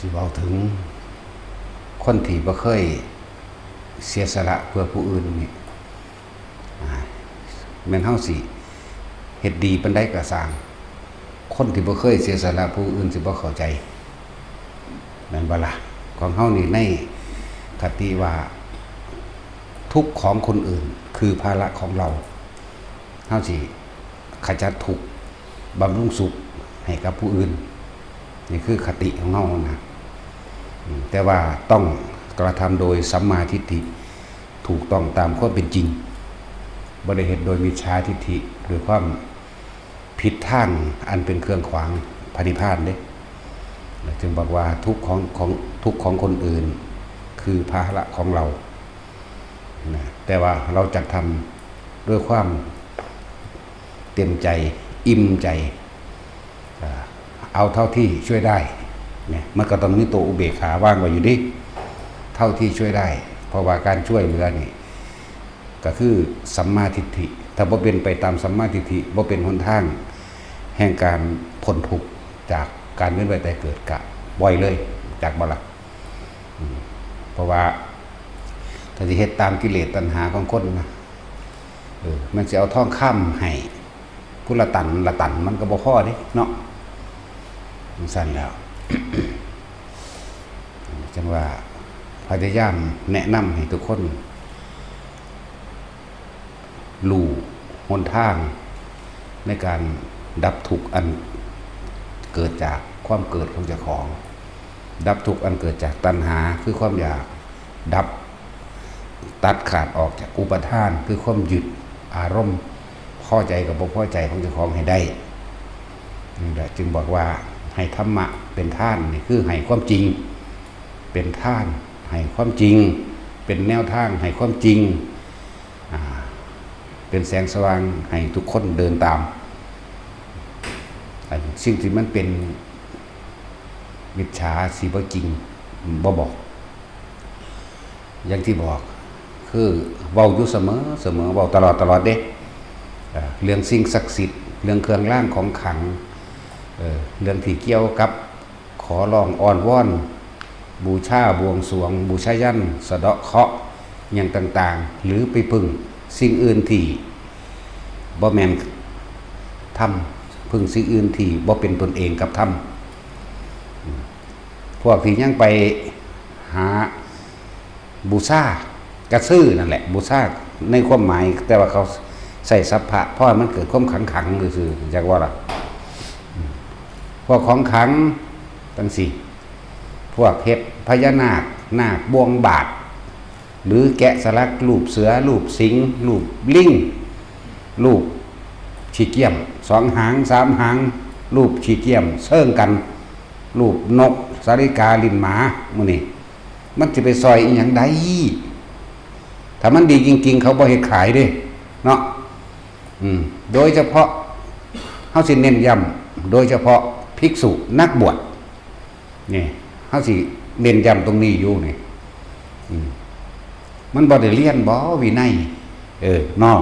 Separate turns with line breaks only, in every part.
ที่เว้าถึงคนที่บ่เคยเสียสละเพื่อผู้อื่นนี่แม่นเฮาสิเฮ็ดดีปานใดก็สร้างคนที่บ่เคยเสียสละผู้อื่นสิบ่เข้าใจแม่นบ่ล่ะของเฮานี่ในคติว่าทุกข์ของคนอื่นคือภาระของเราเฮาสิขจัดทุกข์บำรุงสุขให้กับผู้อื่นนี่คือคติของเฮานะแต่ว่าต้องกระทำโดยสัมมาทิฏฐิถูกต้องตามความเป็นจริงบ่ได้เฮ็ดโดยมิจฉาทิฏฐิหรือความผิดทางอันเป็นเครื่องขวางพระนิพพานเด้จึงบอกว่าทุกข์ของคนอื่นคือภาระของเรานะแต่ว่าเราจะทำด้วยความเต็มใจอิ่มใจเอาเท่าที่ช่วยได้เนี่ยมันก็ต้องมีตัวอุเบกขาว่างไว้อยู่ดิเท่าที่ช่วยได้เพราะว่าการช่วยเหลือนี่ก็คือสัมมาทิฏฐิถ้าบ่เป็นไปตามสัมมาทิฏฐิบ่เป็นหนทางแห่งการพ้นทุกข์จากการเวียนว่ายตายเกิดกะบ่อยเลยจากบ่ล่ะเพราะว่าถ้าสิเฮ็ดตามกิเลสตัณหาของคนนะมันสิเอาทองคำให้ผู้ละตันมันก็บ่พอเด้เนาะมันสั่นแล้ว จังว่าพยายามแนะนำให้ทุกคนรู้หนทางในการดับทุกข์อันเกิดจากความเกิดของเจ้าของดับทุกข์อันเกิดจากตัณหาคือความอยากดับตัดขาดออกจากอุปทานคือความยึดอารมณ์พอใจกับบ่พอใจของเจ้าของให้ได้นี่แหละจึงบอกว่าให้ธรรมะเป็นท่านนี่คือให้ความจริงเป็นท่านให้ความจริงเป็นแนวทางให้ความจริงเป็นแสงสว่างให้ทุกคนเดินตามสิ่งที่มันเป็นมิจฉาสิบ่จริงบ่บอกอย่างที่บอกคือเว้าอยู่เสมอเว้าตลอดเด้เรื่องสิ่งศักดิ์สิทธิ์เรื่องเครื่องรางของขลังเรื่องที่เกี่ยวกับขอร้องอ้อนวอนบูชาบวงสรวงบูชายัญสะเดาะเคราะห์อย่างต่างๆหรือไปพึ่งสิ่งอื่นที่บ่แม่นทำพึ่งสิ่งอื่นที่บ่เป็นตนเองกับทำพวกที่ยังไปหาบูชากระซื้อนั่นแหละบูชาในความหมายแต่ว่าเขาใส่สัพพะเพราะมันเกิดความขังคือจากว่าล่ะพวกของขังตั้งสี่พวกเฮ็ดพญานาคนาคบวงบาทหรือแกะสลักรูปเสือรูปสิงห์รูปลิงรูปฉีเกียม2 หาง3 หางรูปฉีเกียมเชิงกันรูปนกสาริกาลิ้นหมามื้อนี้มันจะไปซอยอีหยังใดถ้ามันดีจริงๆเขาบ่เฮ็ดขายเด้เนาะโดยเฉพาะเฮาสิเน้นย้ำโดยเฉพาะภิกษุนักบวชนี่เฮาสิเน้นย้ำตรงนี้อยู่นี่มันบ่ได้เรียนบ่วินัยเนาะ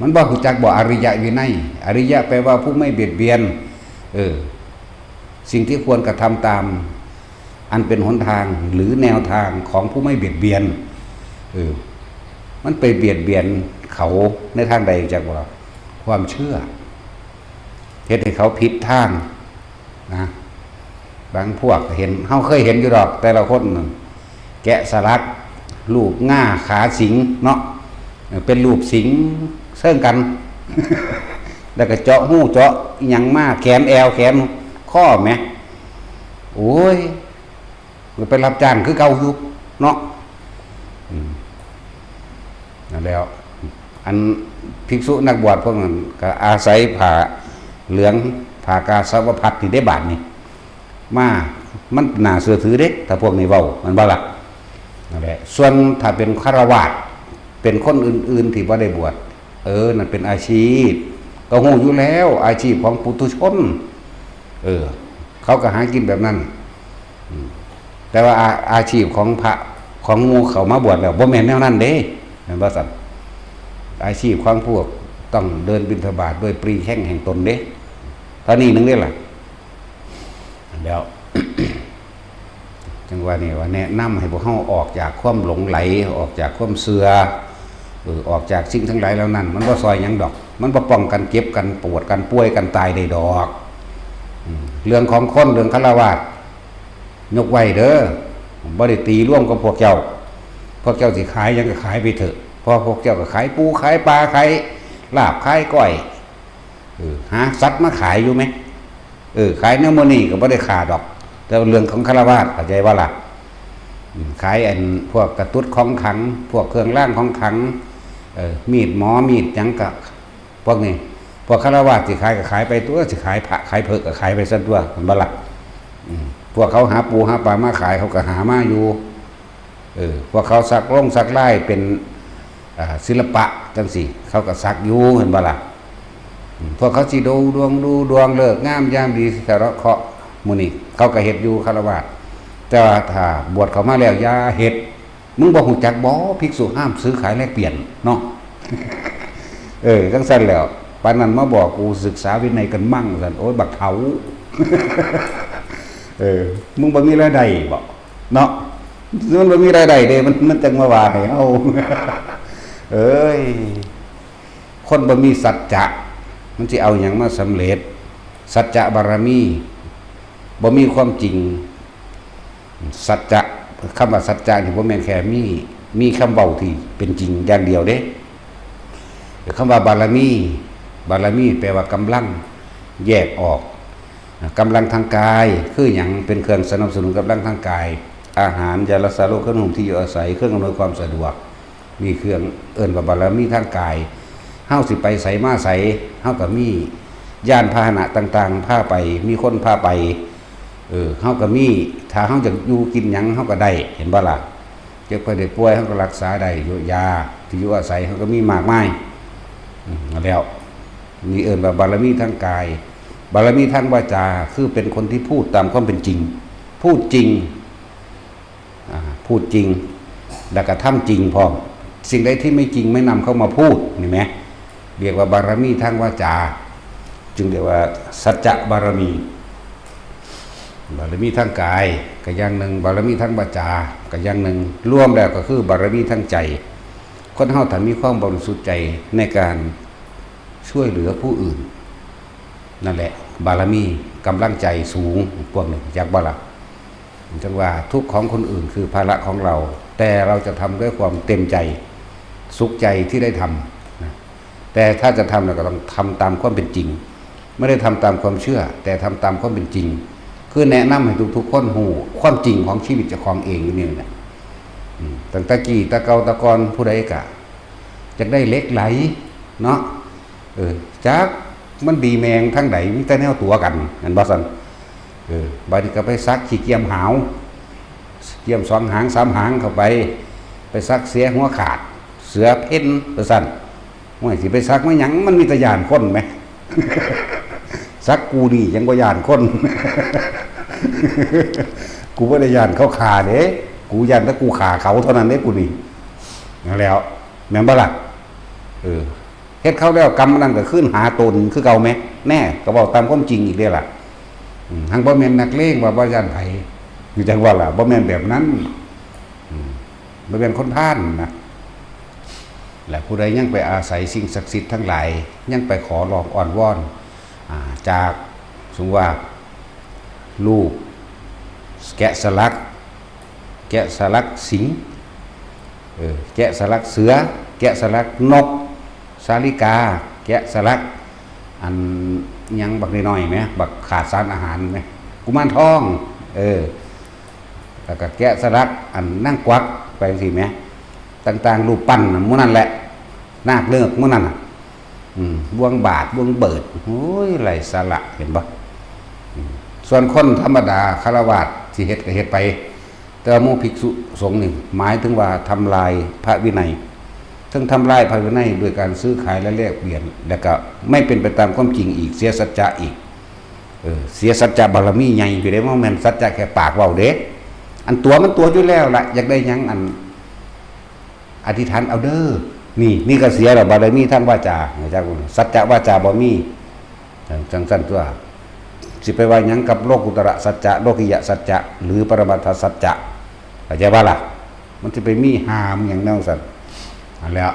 มันบ่รู้จักบ่อริยวินัยอริยะแปลว่าผู้ไม่เบียดเบียนสิ่งที่ควรกระทำตามอันเป็นหนทางหรือแนวทางของผู้ไม่เบียดเบียนมันไปเบียดเบียนเขาในทางใดจากว่าความเชื่อเฮ็ดให้เขาผิดทางนะบางพวกเห็นเฮาเคยเห็นอยู่ดอกแต่ละคนแกะสลักรูปง่าขาสิงเนาะเป็นรูปสิงเชิงกัน แล้วก็เจาะหูเจาะอีหยังมาแขนแอวแขนข้อแหมโอ้ยไปรับจ้างคือเก่าอยู่เนาะนั่นแล้วอันภิกษุนักบวชพวกนั้นก็อาศัยผ้าเหลืองผ้ากาสาวพัดที่ได้บาทนี่มามันน่าเชื่อถือเด้ถ้าพวกนี้เว้ามันบ่ล่ะนั่นแหละส่วนถ้าเป็นฆราวาสเป็นคนอื่นๆที่บ่ได้บวชนั่นเป็นอาชีพก็ฮู้อยู่แล้วอาชีพของปุถุชนเขาก็หากินแบบนั้นแต่ว่าอาชีพของพระของหมู่เขามาบวชแล้วบ่แม่นแนวนั้นเด้แม่นบ่ซั่นอาชีพของพวกต้องเดินบิณฑบาตด้วยปรีแข้งแห่งตนเด้ตอนนี้นึงเด้ล่ะแล้ว จังว่านี่ว่าแนะนำให้พวกเฮาออกจากความหลงไหลออกจากความเสื่อออกจากสิ่งทั้งหลายเหล่านั้นมันบ่ซอยหยังดอกมันบ่ป้องกันเจ็บกันปวดกันป่วยกันตายได้ดอกเรื่องของคนเรื่องฆราวาสยกไว้เด้อบ่ได้ตีร่วมกับพวกเจ้าสิขายหยังก็ขายไปเถอะเพราะพวกเจ้าก็ขายปูขายปลาขายลาบขายก้อยหาสัตว์มาขายอยู่ไหมขายเนื้อโมนี่ก็บ่ได้ขาดดอกแต่เรื่องของฆราวาสเข้าใจว่าล่ะขายพวกกระตุ้ดของขังพวกเครื่องร่างของขังมีดหมอมีดหยังกับพวกนี้พวกฆราวาสสิขายก็ขายไปตัวสิขายพระขายเพิกก็ขายไปซะตัวมันบ่ล่ะพวกเขาหาปูหาปลามาขายเขาก็หามาอยู่พวกเขาสักล่องสักไล่เป็นศิลปะจังสิเขาก็สักอยู่เห็นบ่ล่ะพวกเขาสิดูดวงเลิกงามยามดีแต่ละเคาะมื้อนี้เขาก็เฮ็ดอยู่ฆราวาสแต่ว่าถ้าบวชเขามาแล้วอย่าเฮ็ดมึงบ่ฮู้จักบ่ภิกษุห้ามซื้อขายแลกเปลี่ยนเนาะจังซั่นแล้วปานนั้นมาบอกกูศึกษาวินัยกันมั่งซั่นโอ๊ยบักเฒ่ามึงบ่มีรายได้บ่เนาะมันบ่มีรายได้เด้มันจังมาว่าให้เฮาคนบ่มีสัจจะมันสิเอาหยังมาสำเร็จสัจจะบารมีบ่มีความจริงสัจจะคำว่าสัจจะนี่บ่แม่นแค่มีคำเว้าที่เป็นจริงอย่างเดียวเด้คำว่าบารมีแปลว่ากำลังแยกออกกำลังทางกายคือหยังเป็นเครื่องสนับสนุนกำลังทางกายอาหารยารักษาโรคเครื่องนุ่งที่อยู่อาศัยเครื่องอำนวยความสะดวกมีเครื่องเอิ้นว่าบารมีทางกายเฮาสิไปไสมาไสเฮาก็มียานพาหนะต่างๆพาไปมีคนพาไปเฮาก็มีถ้าเฮาจะอยู่กินหยังเฮาก็ได้เห็นบ่ล่ะเจ็บไข้ได้ป่วยเฮาก็รักษาได้ยาที่อยู่อาศัยเฮาก็มีมากมายแล้วนี่เอิ้นว่าบารมีทางกายบารมีทางวาจาคือเป็นคนที่พูดตามความเป็นจริงพูดจริงแล้วก็ทำจริงพร้อมสิ่งใดที่ไม่จริงไม่นำเข้ามาพูดนี่ไหมเรียกว่าบารมีทางวาจาจึงเรียกว่าสัจจะบารมีทางกายก็อย่างหนึ่งบารมีทางวาจาก็อย่างหนึ่งรวมแล้วก็คือบารมีทางใจคนเฮาถ้ามีความบริสุทธิ์ใจในการช่วยเหลือผู้อื่นนั่นแหละบารมีกำลังใจสูงพวกหนึ่งจากบ่ล่ะจังว่าทุกข์ของคนอื่นคือภาระของเราแต่เราจะทำด้วยความเต็มใจสุขใจที่ได้ทำนะแต่ถ้าจะทำเราก็ต้องทำตามความเป็นจริงไม่ได้ทำตามความเชื่อแต่ทำตามความเป็นจริงคือแนะนำให้ทุกคนหูความจริงของชีวิตเจ้าของเองนี่แหละตั้งแต่กี้ตะเกาตะกอนผู้ใดกะจะได้เล็กไหลเนาะจักมันดีแมงทั้งไหนมีแต่แนวตัวกันนั่นบ่ซั่นบาดนี้ก็ไปซักขี้เกียมหาวเกียม2 หาง 3 หางเข้าไปซักเสียหัวขาดเสือเพ่นว่าซั่นว่าสิไปซักมาหยังมันมีแต่ย่านคนมั้ย ซักกูนี่ยังบ่ย่านคน กูบ่ได้ย่านเขาฆ่าเด้กูย่านแต่กูฆ่าเขาเท่านั้นเด้กูนี่นั่นแล้วแม่นบ่ล่ะเฮ็ดเขาแล้วกรรมนั่นก็ขึ้นหาตนคือเก่าไหมแน่ก็บอกตามความจริงอีกเด้ล่ะทางบ่แม่นนักเลงว่าบ่ย่านไผอยู่จังว่าล่ะบ่แม่นแบบนั้นบ่แม่นคนพาลนะและผู้ใดยังไปอาศัยสิ่งศักดิ์สิทธิ์ทั้งหลายยังไปขอร้องอ้อนวอนจากสมมุติว่ารูปแกะสลักสิงแกะสลักเสือแกะสลักนกสาลิกาแกะสลักอันยังบักน้อยๆไหมบักขาดสารอาหารไหมกุมารทองแล้วก็แกะสลักอันนั่งกวักไปสิไหมต่างๆรูปปั้นมื้อนั่นแหละนาคเลิกมื้อนั่นบวงบาทบวงเบิดโอ้ยไรสาระเห็นบ่ส่วนคนธรรมดาฆราวาสที่เฮ็ดก็เฮ็ดไปแต่หมู่ภิกษุสงฆ์นี่หมายถึงว่าทำลายพระวินัยทั้งทำลายพระวินัยด้วยการซื้อขายและแลกเปลี่ยนแล้วก็ไม่เป็นไปตามความจริงอีกเสียสัจจะอีกเสียสัจจะบารมีใหญ่อยู่ได้ว่าแม่นสัจจะแค่ปากเว้าเด้อันตัวมันตัวอยู่แล้วล่ะอยากได้หยังอันอธิษฐานเอาเด้อนี่ก็เสียแล้วบารมีทางวาจาจังสัจจะวาจาบ่มีจังซั่นตัว สิไปว่าหยังกับโลกุตระสัจจะโลกิยะสัจจะหรือปรมัตถสัจจะเข้าใจว่าล่ะมันจะไปมีหามอย่างนั้นสัตว์อันแล้ว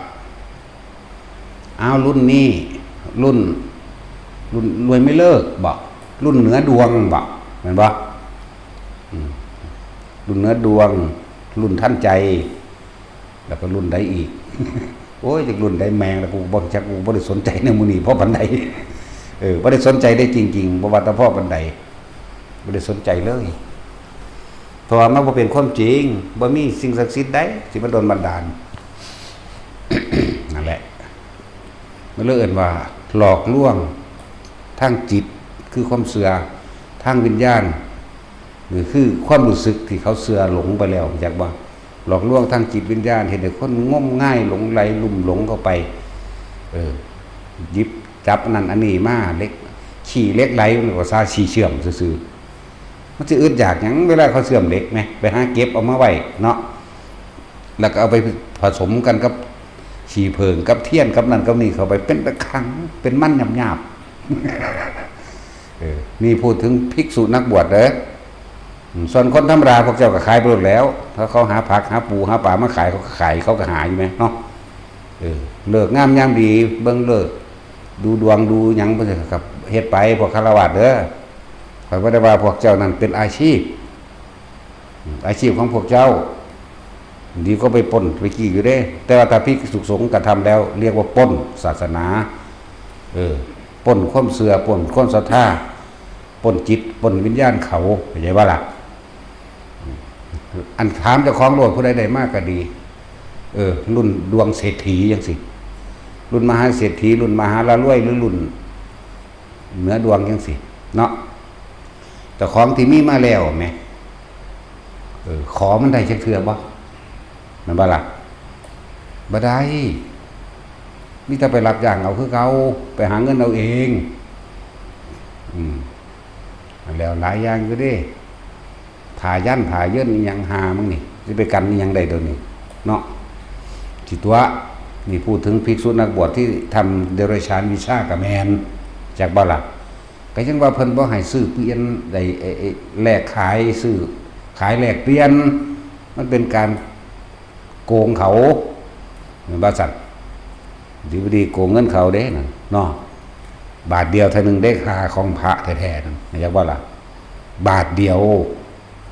เอารุ่นนี้รุ่นรวยไม่เลิกบอกรุ่นเหนือดวงบอกเห็นปะรุ่นเหนือดวงรุ่นท่านใจแล้วก็รุ่นใดอีกโอ้ยจากรุ่นใดแมงแล้วกูบอกจากกูบ่ได้สนใจในมือนีเพราะปันใดบ่ได้สนใจได้จริงๆเพราะว่าแต่พ่อปันใดบ่ได้สนใจเลยเพราะว่ามันบ่เป็นความจริงบ่มีสิ่งศักดิ์สิทธิ์ใดที่มันโดนบันดาล นั่นแหละมันเลยเอิ้นว่าหลอกลวงทางจิตคือความเสื่อทางวิญญาณหรือคือความรู้สึกที่เขาเสื่อหลงไปแล้วจากว่าหลอกลวงทางจิตวิญญาณเห็นแต่คนงมง่ายหลงไหลลุ่มหลงเข้าไปยิบจับนั่นอันนี้มาเล็กขี่เล็กไหลมันก็ซาขี่เชื่อมซื่อๆมันจะอึดอยากหยังเวลาเขาเสื่อมเล็กไหมไปหาเก็บเอามาไว้เนาะแล้วก็เอาไปผสมกันกับขี่เพิงกับเทียนกับนั่นกับนี่เข้าไปเป็นตะขังเป็นมั่นหยาบๆนี่พูดถึงภิกษุนักบวชเด้อส่วนคนธรรมดาพวกเจ้าก็ขายไปหมดแล้วถ้าเขาหาผักหาปูหาปลามาขายเขาก็ขายเขาก็หาอยู่ไหมเนาะเลิกงามยามดีเบิ่งเลิกดูดวงดูหยังไปกับเฮ็ดไปพวกฆราวาสเด้อข้อยบ่ได้ว่าพวกเจ้านั้นเป็นอาชีพของพวกเจ้าดีก็ไปปล้นไปกี้อยู่เด้แต่ว่าถ้าภิกษุสงฆ์กระทำแล้วเรียกว่าปล้นศาสนาปล้นความเสื่อปล้นความศรัทธาปล้นจิตปล้นวิญญาณเขาเข้าใจว่าล่ะอันถามเจ้าของโลดผู้ใดได้มากก็ดีรุ่นดวงเศรษฐีจังสิรุ่นมหาเศรษฐีรุ่นมหาละรวยหรือรุ่นเหนือดวงจังสิเนาะแต่ของที่มีมาแล้วแม่ขอมันได้จักเทื่อบ่มันบ่ล่ะบ่ได้มีแต่ไปรับจ้างเอาคือเขาไปหาเงินเอาเองแล้วหลายอย่างอยู่ดิผ่ายันผ่าเยินยังหามั่งนี่จะไปกันยังได้เดี๋ยวนี้เนาะจิตัวนี่พูดถึงภิกษุนักบวชที่ทำเดรัจฉานวิชากับแมนจากบ่ล่ะก็ยังว่าเพิ่นบ่ให้ซื้อเปลี่ยนได้แลกขายซื้อขายแลกเปลี่ยนมันเป็นการโกงเขาบริษัทดีโกงเงินเขาเด้น่ะเนาะบาทเดียวเท่านึงได้ค่าของพระแท้ๆนั่นอยากว่าล่ะบาทเดียว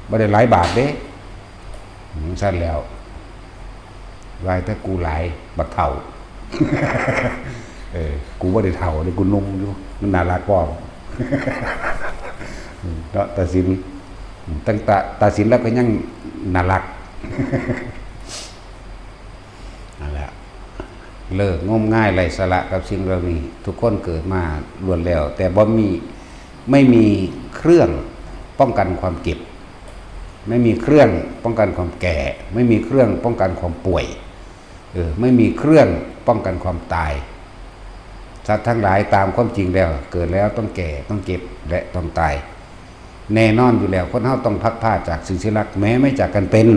บ่ได้หลายบาทเด้สั้นแล้ววายแต่กูหลายบักเฒ่า กูบ่ได้เฒ่าเลยกูนุ่มอยู่มันน่ารักกว่า เนาะตัดสินตั้งแต่ตัดสินแล้วก็ยังน่ารัก นั่นแหละเลิกงมง่ายไร้สาระกับสิ่งเหล่านี้ทุกคนเกิดมาล้วนแล้วแต่ไม่มีเครื่องป้องกันความเก็บไม่มีเครื่องป้องกันความแก่ไม่มีเครื่องป้องกันความป่วยไม่มีเครื่องป้องกันความตายสัตว์ทั้งหลายตามความจริงแล้วเกิดแล้วต้องแก่ต้องเก็บและต้องตายแน่นอนอยู่แล้วคนเฮาต้องพัดพรากจากสิ่งที่รักแม้ไม่จากกันเป็น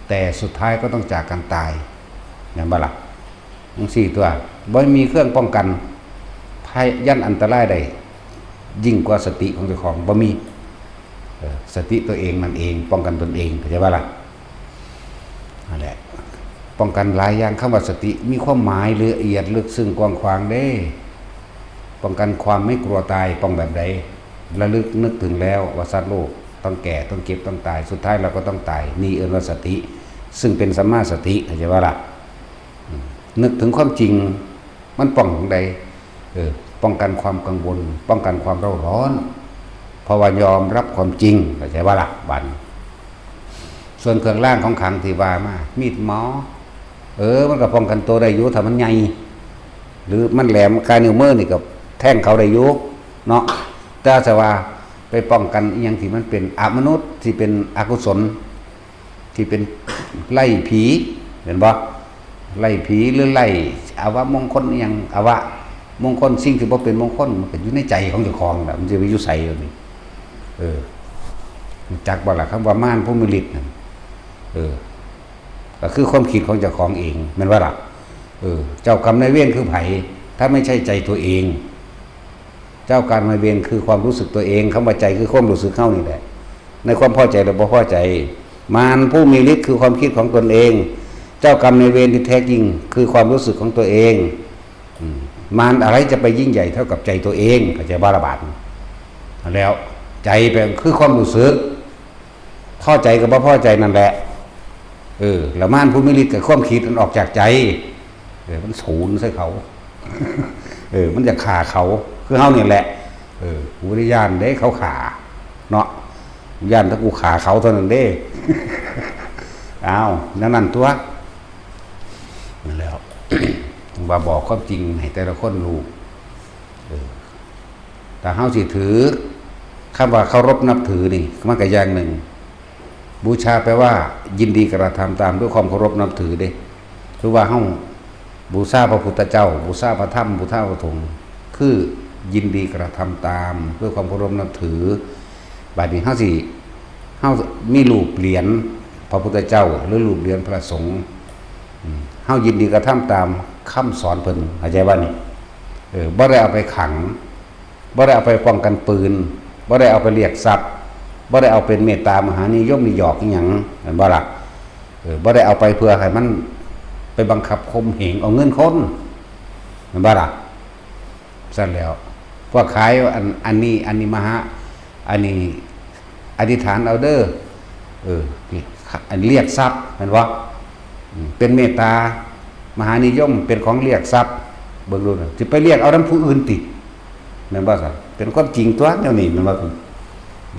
แต่สุดท้ายก็ต้องจากกันตายอย่างบ่ล่ะทั้ง4ตัวบ่มีเครื่องป้องกันภัยยันอันตรายใดยิ่งกว่าสติของเจ้าของบ่มีสติตัวเองมันเองป้องกันตนเองเข้าใจบ่ล่ะนั่นแหละป้องกันหลายอย่างคำว่าสติมีความหมายละเอียดลึกซึ้งกว้างขวางเด้ป้องกันความไม่กลัวตายป้องแบบใดระลึกนึกถึงแล้วว่าสัตว์โลกต้องแก่ต้องเก็บต้องตายสุดท้ายเราก็ต้องตายนี่เอิ้นว่าสติซึ่งเป็นสัมมาสติเข้าใจบ่ล่ะนึกถึงความจริงมันป้องของใดป้องกันความกังวลป้องกันความเร่าร้อนเพราะว่ายอมรับความจริงเข้าใจว่าล่ะบัดส่วนเครื่องร่างของขังที่ว่ามามีดหมอมันก็ป้องกันตัวได้อยู่ถ้ามันใหญ่หรือมันแหลมกายนิ้วมือนี่ก็แท่งเขาได้อยู่เนาะแต่ถ้าว่าไปป้องกันอีหยังที่มันเป็นอมนุษย์ที่เป็นอกุศลที่เป็นไล่ผีเห็นบ่ไล่ผีหรือไล่อาวะมงคลอีหยังอาวะมงคลสิ่งที่บ่เป็นมงคลมันก็อยู่ในใจของเจ้าของน่ะมันจะไปอยู่ไสอยู่นี่จักบ่ล่ะคำว่าม่านผู้มีฤทธิ์นั่นก็คือความคิดของเจ้าของเองแม่นว่าล่ะเจ้ากรรมนายเวรคือไผถ้าไม่ใช่ใจตัวเอง เจ้ากรรมนายเวรคือความรู้สึกตัวเองคำว่าใจคือความรู้สึกเข้านี่แหละในความพอใจหรือบ่พอใจมารผู้มีฤทธิ์คือความคิดของตนเองเจ้ากรรมนายเวรที่แท้จริงคือความรู้สึกของตัวเองมารอะไรจะไปยิ่งใหญ่เท่ากับใจตัวเองเข้าใจบาระบาดแล้วใจเป็นคือความรู้สึกพอใจกับบ่พอใจนั่นแหละแล้วมารผู้มีฤทธิ์กับความคิดมันออกจากใจมันศูนย์ใส่เขามันจะขาเขาคือเฮาเนี่ยแหละกูได้ย่านเด้เขาขาเนาะย่านถ้ากูขาเขาเท่านั้นเด้อ้าวนั่นตัวนั่นแล้วว่าบอกความจริงให้แต่ละคนรู้แต่เฮาสิถือคำว่าเคารพนับถือนี่มันก็อย่างหนึ่งบูชาแปลว่ายินดีกระทำตามด้วยความเคารพนับถือเด้คือว่าเฮาบูชาพระพุทธเจ้าบูชาพระธรรมบูชาพระธงคือยินดีกระทำตามด้วยความเคารพนับถือบัดนี้เฮามีรูปเหรียญพระพุทธเจ้าหรือรูปเหรียญพระสงฆ์เฮายินดีกระทำตามคำสอนเพิ่นเข้าใจว่านี่บ่ได้เอาไปขังบ่ได้เอาไปป้องกันปืนบ่ได้เอาไปเรียกทรัพย์บ่ได้เอาเป็นเมตตามหานิยมนิยอกอีหยังเห็นบ่ล่ะบ่ได้เอาไปเพื่อให้มันไปบังคับข่มเหงเอาเงินคนเห็นบ่ล่ะสั่นแล้วพวกขายอันนี้มหาอันนี้อธิษฐานเอาเด้ออันเรียกทรัพย์เห็นบ่เป็นเมตตามหานิยมเป็นของเรียกทรัพย์เบิ่งดูน่ะสิไปเรียกเอานำผู้อื่นติแม่นบ่ซั่นเป็นความจริงตัวแนวนี้แม่นบ่คุณ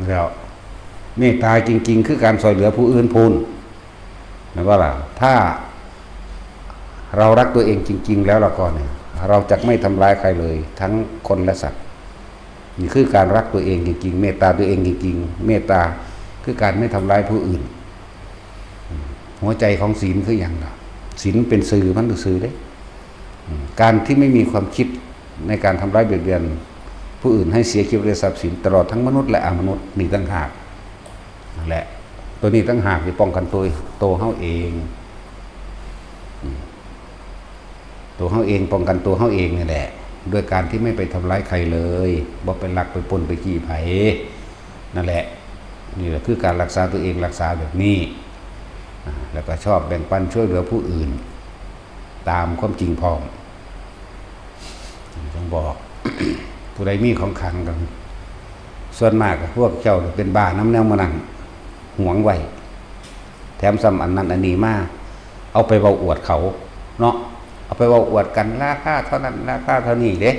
แล้วเมตตาจริงๆคือการช่วยเหลือผู้อื่นพูนแม่นบ่ล่ะถ้าเรารักตัวเองจริงๆแล้วเราก็เนี่ยเราจะไม่ทำร้ายใครเลยทั้งคนและสัตว์นี่คือการรักตัวเองจริงๆเมตตาตัวเองจริงๆเมตตาคือการไม่ทำร้ายผู้อื่นหัวใจของศีลคืออย่างไรศีลเป็นสื่อมันสื่อได้การที่ไม่มีความคิดในการทำร้ายเบียดเบียนผู้อื่นให้เสียชีวิตทรัพย์สินตลอดทั้งมนุษย์และอมนุษย์นี่ตั้งหากนั่นแหละตัวนี้ตั้งหากที่ป้องกันตัวเฮาเองตัวเฮาเองป้องกันตัวเฮาเองนี่แหละด้วยการที่ไม่ไปทำร้ายใครเลยบ่ไปลักไปปล้นไปจี้ไผนั่นแหละนี่แหละคือการรักษาตัวเองรักษาแบบนี้แล้วก็ชอบแบ่งปันช่วยเหลือผู้อื่นตามความจริงพร้อมต้องบอก ผู้ใดมีของขังกันส่วนมากพวกเจ้าเป็นบ้าน้ำแนวมานั่งหวงไว้แถมซ้ำอันนั้นอันนี้มาเอาไปเว้าอวดเขาเนาะเอาไปเว้าอวดกันราคาเท่านั้นราคาเท่านี้เด้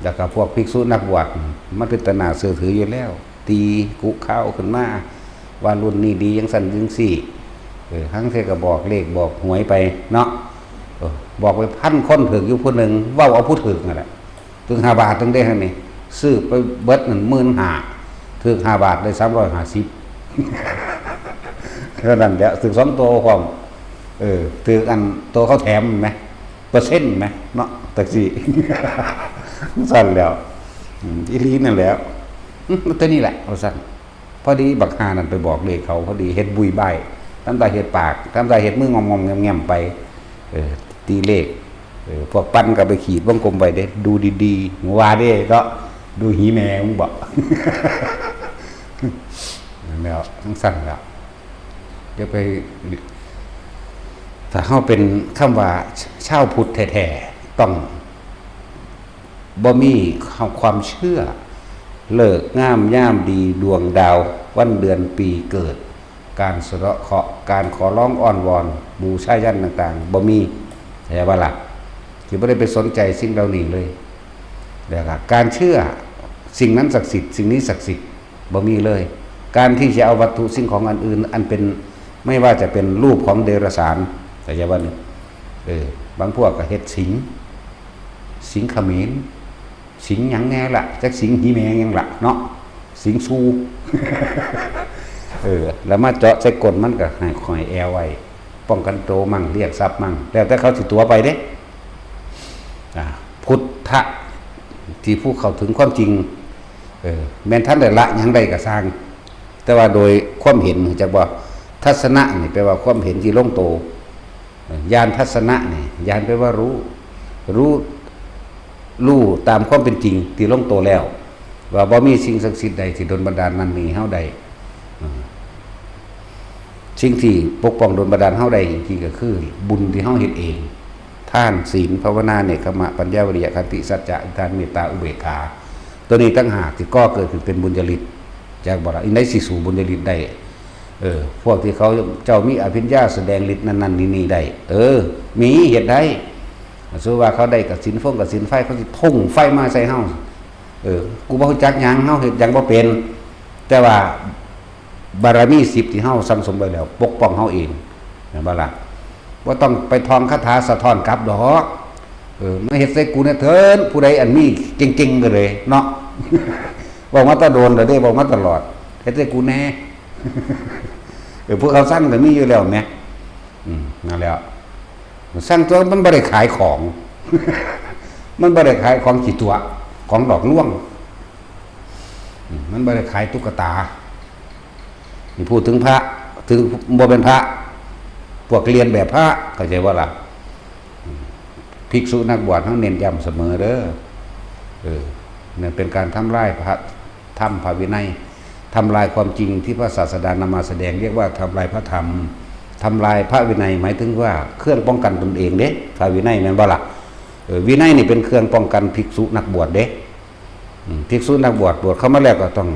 แล้วก็พวกภิกษุนักบวชมันเป็นตนาเสื่อถืออยู่แล้วตีกุข้าวขึ้นมาว่ารุ่นนี้ดียังสั่นยังสี่ทั้งเทก็บอกเลขบอกหวยไปเนาะบอกไป1,000 คนถึกอยู่ผู้หนึ่งเว้าเอาผู้ถึกนั่นแหละถึง5 บาทถึงได้หั่นนี่ซื้อไปเบิดนั่น15,000ถึก5 บาทได้350เท่านั้นแหละถึก2 ตัวพร้อมถึกอันตัวเขาแถมมั้ยเปอร์เซ็นต์มั้ยเนาะตักซี่สั่นแล้วอีหลีนั่นแหละตัวนี้แหละว่าซั่นพอดีบักหานั่นไปบอกเลขเขาพอดีเฮ็ดบุยใบทำตาเฮ็ดปากทำตาเฮ็ดมืองอมๆแง่มๆไปตีเลขพวกปั้นก็ไปขีดวงกลมไปเด้ดูดีๆว่าเด้เนาะดูหีแมวมึงบ่แล้วทั้งสั่นแล้วจะไปถ้าเฮาเป็นคำว่าชาวพุทธแท้ๆต้องบ่มีความเชื่อเลิกงามย่ามดีดวงดาววันเดือนปีเกิดการสะเดาะเคราะห์การขอร้องอ้อนวอนบูชายันต่างๆบ่มีแต่ว่าล่ะคือบ่ได้ไปสนใจสิ่งเหล่านี้เลยแล้วก็การเชื่อสิ่งนั้นศักดิ์สิทธิ์สิ่งนี้ศักดิ์สิทธิ์บ่มีเลยการที่จะเอาวัตถุสิ่งของอันอื่นอันเป็นไม่ว่าจะเป็นรูปของเดรัจฉานแต่อย่าว่าบางพวกก็เฮ็ดสิงเขมรสิงหยังแน่ล่ะจักสิงหีแมงหยังล่ะเนาะสิงซูแล้วมาเจาะใส่ก้นมันก็ให้ข่อยแอวไว้ป้องกันโตมั่งเรียกทรัพย์มั่งแล้วแต่เขาสิตัวไปเด้พุทธะที่ผู้เข้าถึงความจริงแม้นท่านได้ละหยังใดก็สร้างแต่ว่าโดยความเห็นจะว่าทัศนะนี่แปลว่าความเห็นที่ลงโตญาณทัศนะนี่ญาณแปลว่ารู้ รู้ตามความเป็นจริงที่ลงตัวแล้วว่าบ่มีสิ่งศักดิ์สิทธิ์ใดที่ดลบันดาลนั้นนี่เฮาได้สิ่งที่ปกป้องดลบันดาลเฮาได้จริงๆก็คือบุญที่เฮาเฮ็ดเองทานศีลภาวนาเนกขมะปัญญาวิริยะขันติสัจจะอิทธานเมตตาอุเบกขาตัวนี้ตั้งหากที่ก่อเกิดขึ้นเป็นบุญญาลิตจากบ่ล่ะอินได้สิสู่บุญญาลิตได้พวกที่เขาเจ้ามีอภิญญาแสดงฤทธิ์นั้นๆนี่ได้มีเฮ็ดได้สมมุติว่าเขาได้กับศีลกับศีลไฟเขาสิพุ่งไฟมาใส่เฮากูบ่รู้จักหยังเฮาเฮ็ดหยังบ่เป็นแต่ว่าบารมี10ที่เฮาสั่งสมไว้แล้วปกป้องเฮาเองแม่นบ่ล่ะบ่ต้องไปท่องคาถาสะท้อนกลับดอกมาเฮ็ดใส่กูเนี่ยเถินผู้ใดอันมีเก่งๆก็เลยเนาะบอกมาตะโดนแล้วเด้บอกมาตลอดเฮ็ดใส่กูแน่พวกเขาสั่งก็มีอยู่แล้วแหมนั่นแหละสั่งตัวมันบ่ได้ขายของ มันบ่ได้ขายของกี่ตัวของดอกล่วงมันบ่ได้ขายตุ๊กตานี่พูดถึงพระถึงบ่เป็นพระพวกเรียนแบบพระเข้าใจว่าล่ะภิกษุนักบวชเฮาเน้นย้ำเสมอเด้อนั่นเป็นการทำลายพระธรรมพระวินัยทำลายความจริงที่พระศาสดานำมาแสดงเรียกว่าทำลายพระธรรมทำลายพระวินัยหมายถึงว่าเครื่องป้องกันตนเองเด้พระวินัยแม่นบ่ล่ะวินัยนี่เป็นเครื่องป้องกันภิกษุนักบวชเด้ภิกษุนักบวชเข้ามาแล้วก็ต้อง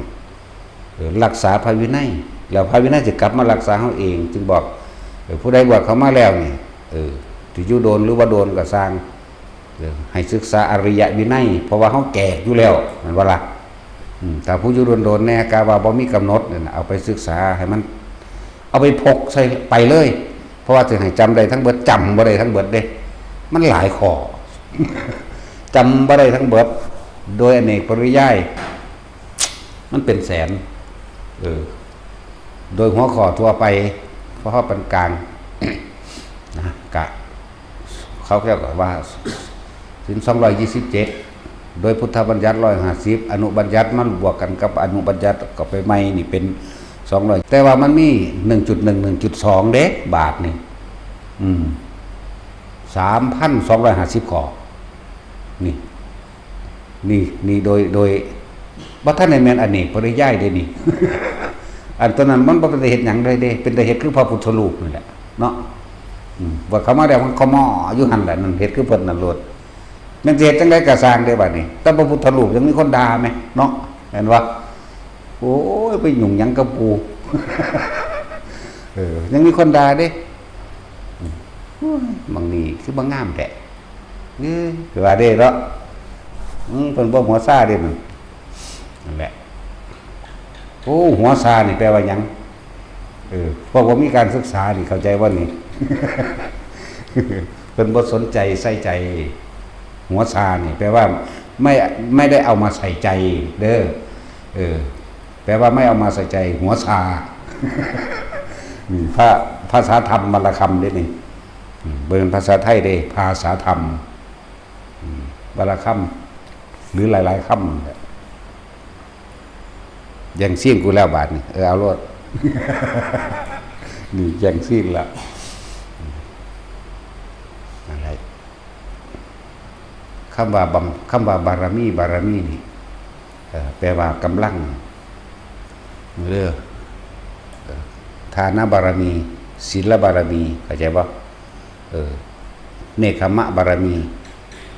รักษาพระวินัยแล้วพระวินัยจะกลับมารักษาเฮาเองจึงบอกผู้ใดบวชเข้ามาแล้วนี่ที่อยู่โดนหรือว่าโดนก็สร้างให้ศึกษาอริยวินัยเพราะว่าเฮาแก่อยู่แล้วแม่นบ่ล่ะแต่ผู้อยู่โดนๆแน่กาว่าบ่มีกำหนดเนี่ยเอาไปศึกษาให้มันเอาไปพกใส่ไปเลยเพราะว่าถึงให้จำได้ทั้งเบิดจำบ่ได้ทั้งเบิดเด้มันหลายข้อ จำบ่ได้ทั้งเบิดโดยอเนกปริยายมันเป็นแสนโดยหัวข้อทั่วไปเพราะเขาเป็นกลาง นะกะเขาเรียกว่าศีล227โดยพุทธบัญญัติ150อนุบัญญัติมันบวกกันกับอนุบัญญัติก็ไปใหม่นี่เป็น200แต่ว่ามันมี 1.1 1.2 เด้บาทนี่3,250 ข้อนี่โดยบ่ทันได้แม่นอเนกปริยายเด้นี่ อันตอนนั้นมันบ่เป็นเหตุหยังเลยเด้เป็นแต่เหตุคือพระพุทธรูปนั่นแหละเนาะว่าเขามาแล้วมันเขาหม้ออยู่หั่นแหละนั่นเหตุคือเพิ่นนั่นโลดแม่นสิเฮ็ดจังได๋ก็สร้างได้บัดนี้แต่พระพุทธรูปยังมีคนด่าแม่เนาะแม่นว่าโอ้ยไปยุ่งหยังกับกู ยังมีคนด่าเด้บางนี่คือบ่งามแท้คือว่าเด้เนาะเพิ่นบ่หัวซ่าเด้นั่นแหละโอ้หัวซานี่แปลว่าหยังเพราะว่ามีการศึกษานี่เข้าใจว่านี่ เป็นบ่สนใจใส่ใจหัวซานี่แปลว่าไม่ได้เอามาใส่ใจเด้อแปลว่าไม่เอามาใส่ใจหัวซา ภาษาธรรมมาละคำเด้นี่เบิ่งภาษาไทยเด้ภาษาธรรมมาละคำหรือหลายๆคำยังเสี่ยงกูแล้วบาทนี่เอารถ นี่ยังสิ้นละอะไรคำว่าบารมีนี่แปลว่ากำลังเรื่องทานบารมีศีลบารมีเข้าใจป่ะเนกขมะบารมี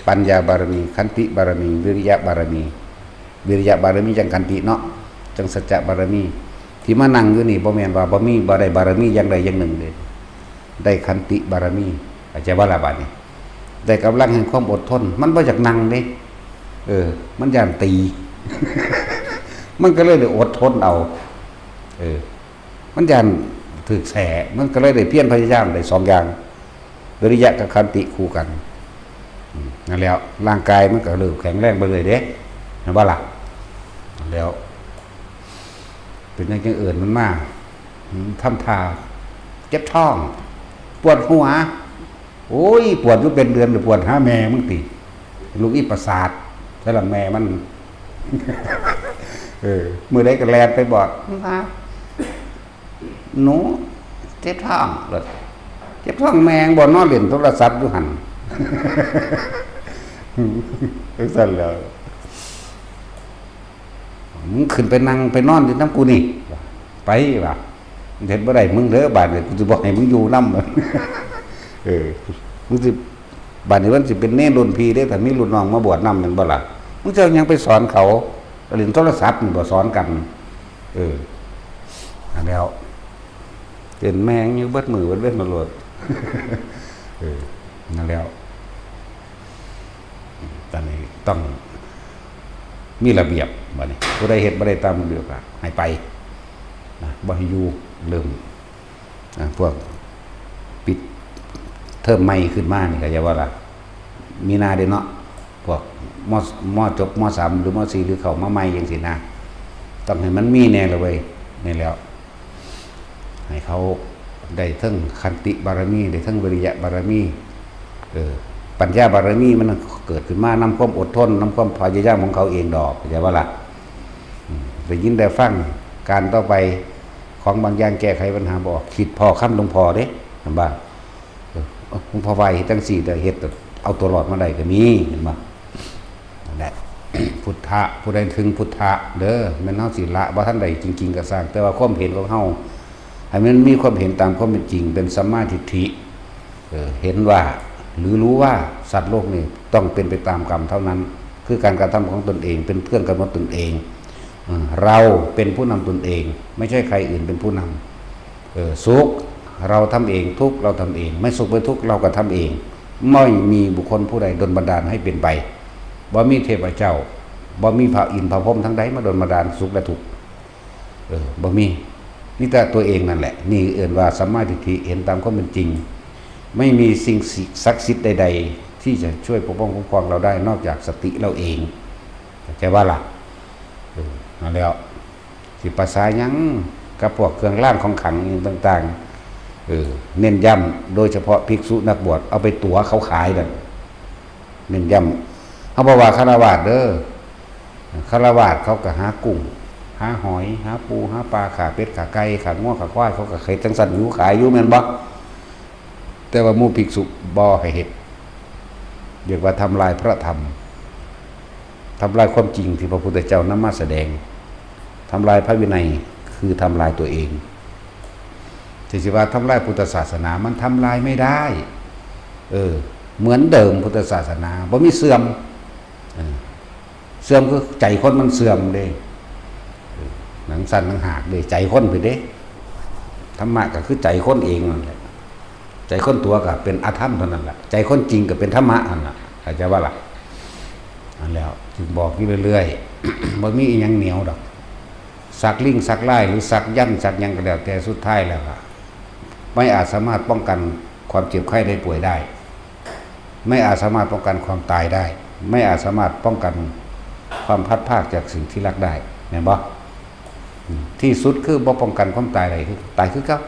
ปัญญาบารมีขันติบารมีวิริยะบารมีจังขันติเนาะจังสัจจะบารมีที่มานั่งอยู่นี่บ่แม่นว่าบ่มีบ่ได้บารมีอย่างใดอย่างหนึ่งเลยได้ขันติบารมีเข้าใจบ่ล่ะบัดนี้ได้กำลังแห่งความอดทนมันบ่อยากนั่งเด้มันย่านตี มันก็เลยได้อดทนเอามันย่านถึกแสมันก็เลยได้เพียรพยายามได้2อย่างวิริยะกับขันติคู่กันนั่นแล้วร่างกายมันก็เริ่มแข็งแรงไปเลยเด้เห็นบ่ล่ะแล้วเป็นอย่างอื่นมันมากทำท่าเจ็บท้องปวดหัวโอ้ยปวดอยู่เป็นเดือนหรือปวดหาแม่มึงติลูกอีประสาทแต่ละแม่มัน มือได้ก็แลนไปบอกหนูเจ็บท้องเลยเจ็บท้องแมงบ่นอนเล่นโทรศัพท์อยู่หั่น จังซั่นแหล้วมึงขึ้นไปนั่งไปนอนอยู่นำกูนี่ไปว่าเฮ็ดบ่ได้มึงเด้อบาดนี้กูสิบ่ให้มึงอยู่นำมึงสิบาดนี้มันสิเป็นเน้นรุ่นพี่เด้ถ้ามีรุ่นน้องมาบวชนำแม่นบ่ล่ะมึงจะยังไปสอนเขาเล่นโทรศัพท์นี่บ่สอนกันอันแล้วเป็นแมงอยู่เบิดมือเบิดเว้นตลอดนั่นแล้วตอนนี้ต้องมีระเบียบบัดนี้ผู้ใดเฮ็ดบ่ได้ตามระเบียบก็ให้ไปนะบ่ให้อยู่เริ่มพวกปิดเทอมใหม่ขึ้นมานี่ก็อย่าว่าล่ะมีนาเด้เนาะพวกม.จบม.3 หรือม.4 หรือเข้ามาใหม่จังซี่นะต้องให้มันมีแน่เลยเว้ยนี่แล้วให้เขาได้ทั้งขันติบารมีได้ทั้งวิริยะบารมีปัญญาบารมีมันเกิดขึ้นมานำความอดทนนำความพยายามของเขาเองดอกอย่าว่าล่ะได้ยินได้ฟังการต่อไปของบางอย่างแก้ไขปัญหาบ่คิดพอค้ำลงพอเด้เห็นบ่หลวงพ่อไว้จังซี่ได้เฮ็ดเอาตัวรอดมาได้ก็มีเห็นบ่นั่นแหละ พุทธะผู้ใดถึงพุทธะเด้อแม่นเฮาสิละบ่ทันใดจริงๆก็สร้างแต่ว่าความเห็นของเฮาให้มันมีความเห็นตามความเป็นจริงเป็นสัมมาทิฏฐิเห็นว่าหรือรู้ว่าสัตว์โลกนี่ต้องเป็นไปตามกรรมเท่านั้นคือการกระทำของตนเองเป็นเครื่องกำหนดตนเองเราเป็นผู้นำตนเองไม่ใช่ใครอื่นเป็นผู้นำสุขเราทำเองทุกข์เราทำเองไม่สุขไม่ทุกข์เราก็ทำเองไม่มีบุคคลผู้ใดดลบันดาลให้เป็นไปบ่มีเทพเจ้าบ่มีพระอินทร์พระพรหมทั้งใดมาดลบันดาลสุขและทุกข์บ่มีนี่แต่ตัวเองนั่นแหละนี่เอ่ยว่าสัมมาทิฏฐิเห็นตามความเป็นจริงไม่มีสิ่งศักดิ์สิทธิ์ใดๆที่จะช่วยปกป้องคุ้มครองเราได้นอกจากสติเราเองเข้าใจว่าล่ะนั่นแล้วสิภาษายังกับพวกเครื่องร่างของขังต่างๆเน้นย้ำโดยเฉพาะภิกษุนักบวชเอาไปตั๋วเขาขายนั่นเน้นย้ำเขาบอกว่าฆราวาสเด้อฆราวาสเขาก็หากุ้งหาหอยหาปูหาปลาขาเป็ดขาไก่ขาง้อขาควายเขาก็เคยจังสันอยู่ขายอยู่แม่นบ่แต่ว่าหมู่ภิกษุบ่ให้เฮ็ดเรียกว่าทำลายพระธรรมทำลายความจริงที่พระพุทธเจ้านำมาแสดงทำลายพระวินัยคือทำลายตัวเองที่สิว่าทำลายพุทธศาสนามันทำลายไม่ได้เหมือนเดิมพุทธศาสนาบ่มีเสื่อมเสื่อมคือใจคนมันเสื่อมเด้หนังสั่นหนังหากเด้ใจคนไปเด้ธรรมะก็คือใจคนเองนั่นแหละใจคนตัวก็เป็นอธรรมเท่านั้นแหละใจคนจริงก็เป็นธรรมะนั่นแหละเข้าใจว่าล่ะนั่นแล้วจึงบอกอยู่เรื่อยๆบ่มีอีหยังเหนียวดอกสักลิงสักไล่หรือสักยันสักยังก็แล้วแต่สุดท้ายแล้วล่ะไม่อาจสามารถป้องกันความเจ็บไข้ได้ป่วยได้ไม่อาจสามารถป้องกันความตายได้ไม่อาจสามารถป้องกันความพัดพรากจากสิ่งที่รักได้แม่นบ่ที่สุดคือบ่ป้องกันความตายได้คือตายคือเก่า